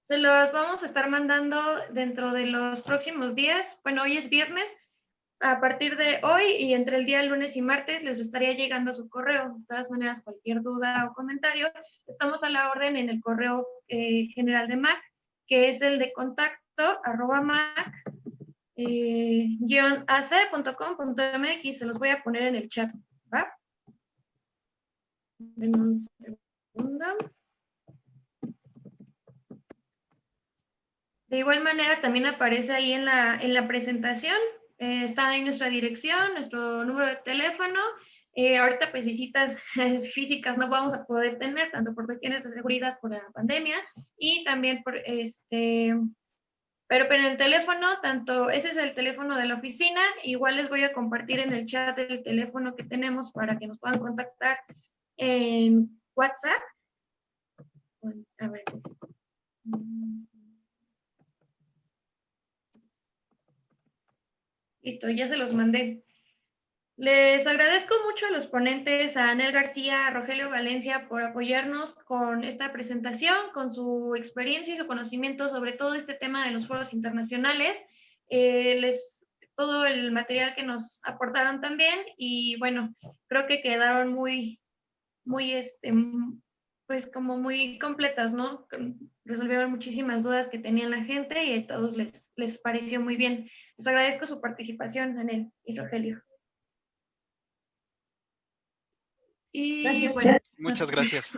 Se los vamos a estar mandando dentro de los próximos días. Bueno, hoy es viernes. a partir de hoy y entre el día lunes y martes les estaría llegando a su correo. De todas maneras, cualquier duda o comentario, estamos a la orden en el correo general de MAC, que es el de contacto @mac-ac.com.mx. Se los voy a poner en el chat, ¿va? Denme un segundo. De igual manera, también aparece ahí en la presentación, está ahí nuestra dirección, nuestro número de teléfono. Ahorita pues visitas físicas no vamos a poder tener, tanto por cuestiones de seguridad por la pandemia y también por pero en el teléfono, tanto ese es el teléfono de la oficina, igual les voy a compartir en el chat el teléfono que tenemos para que nos puedan contactar en WhatsApp. A ver. Listo, ya se los mandé. Les agradezco mucho a los ponentes, a Anel García, a Rogelio Valencia, por apoyarnos con esta presentación, con su experiencia y su conocimiento sobre todo este tema de los foros internacionales. Todo el material que nos aportaron también y bueno, creo que quedaron pues como muy completas, ¿no? Resolvieron muchísimas dudas que tenían la gente y a todos les pareció muy bien. Les agradezco su participación, Anel y Rogelio. Y Gracias. bueno, Muchas gracias.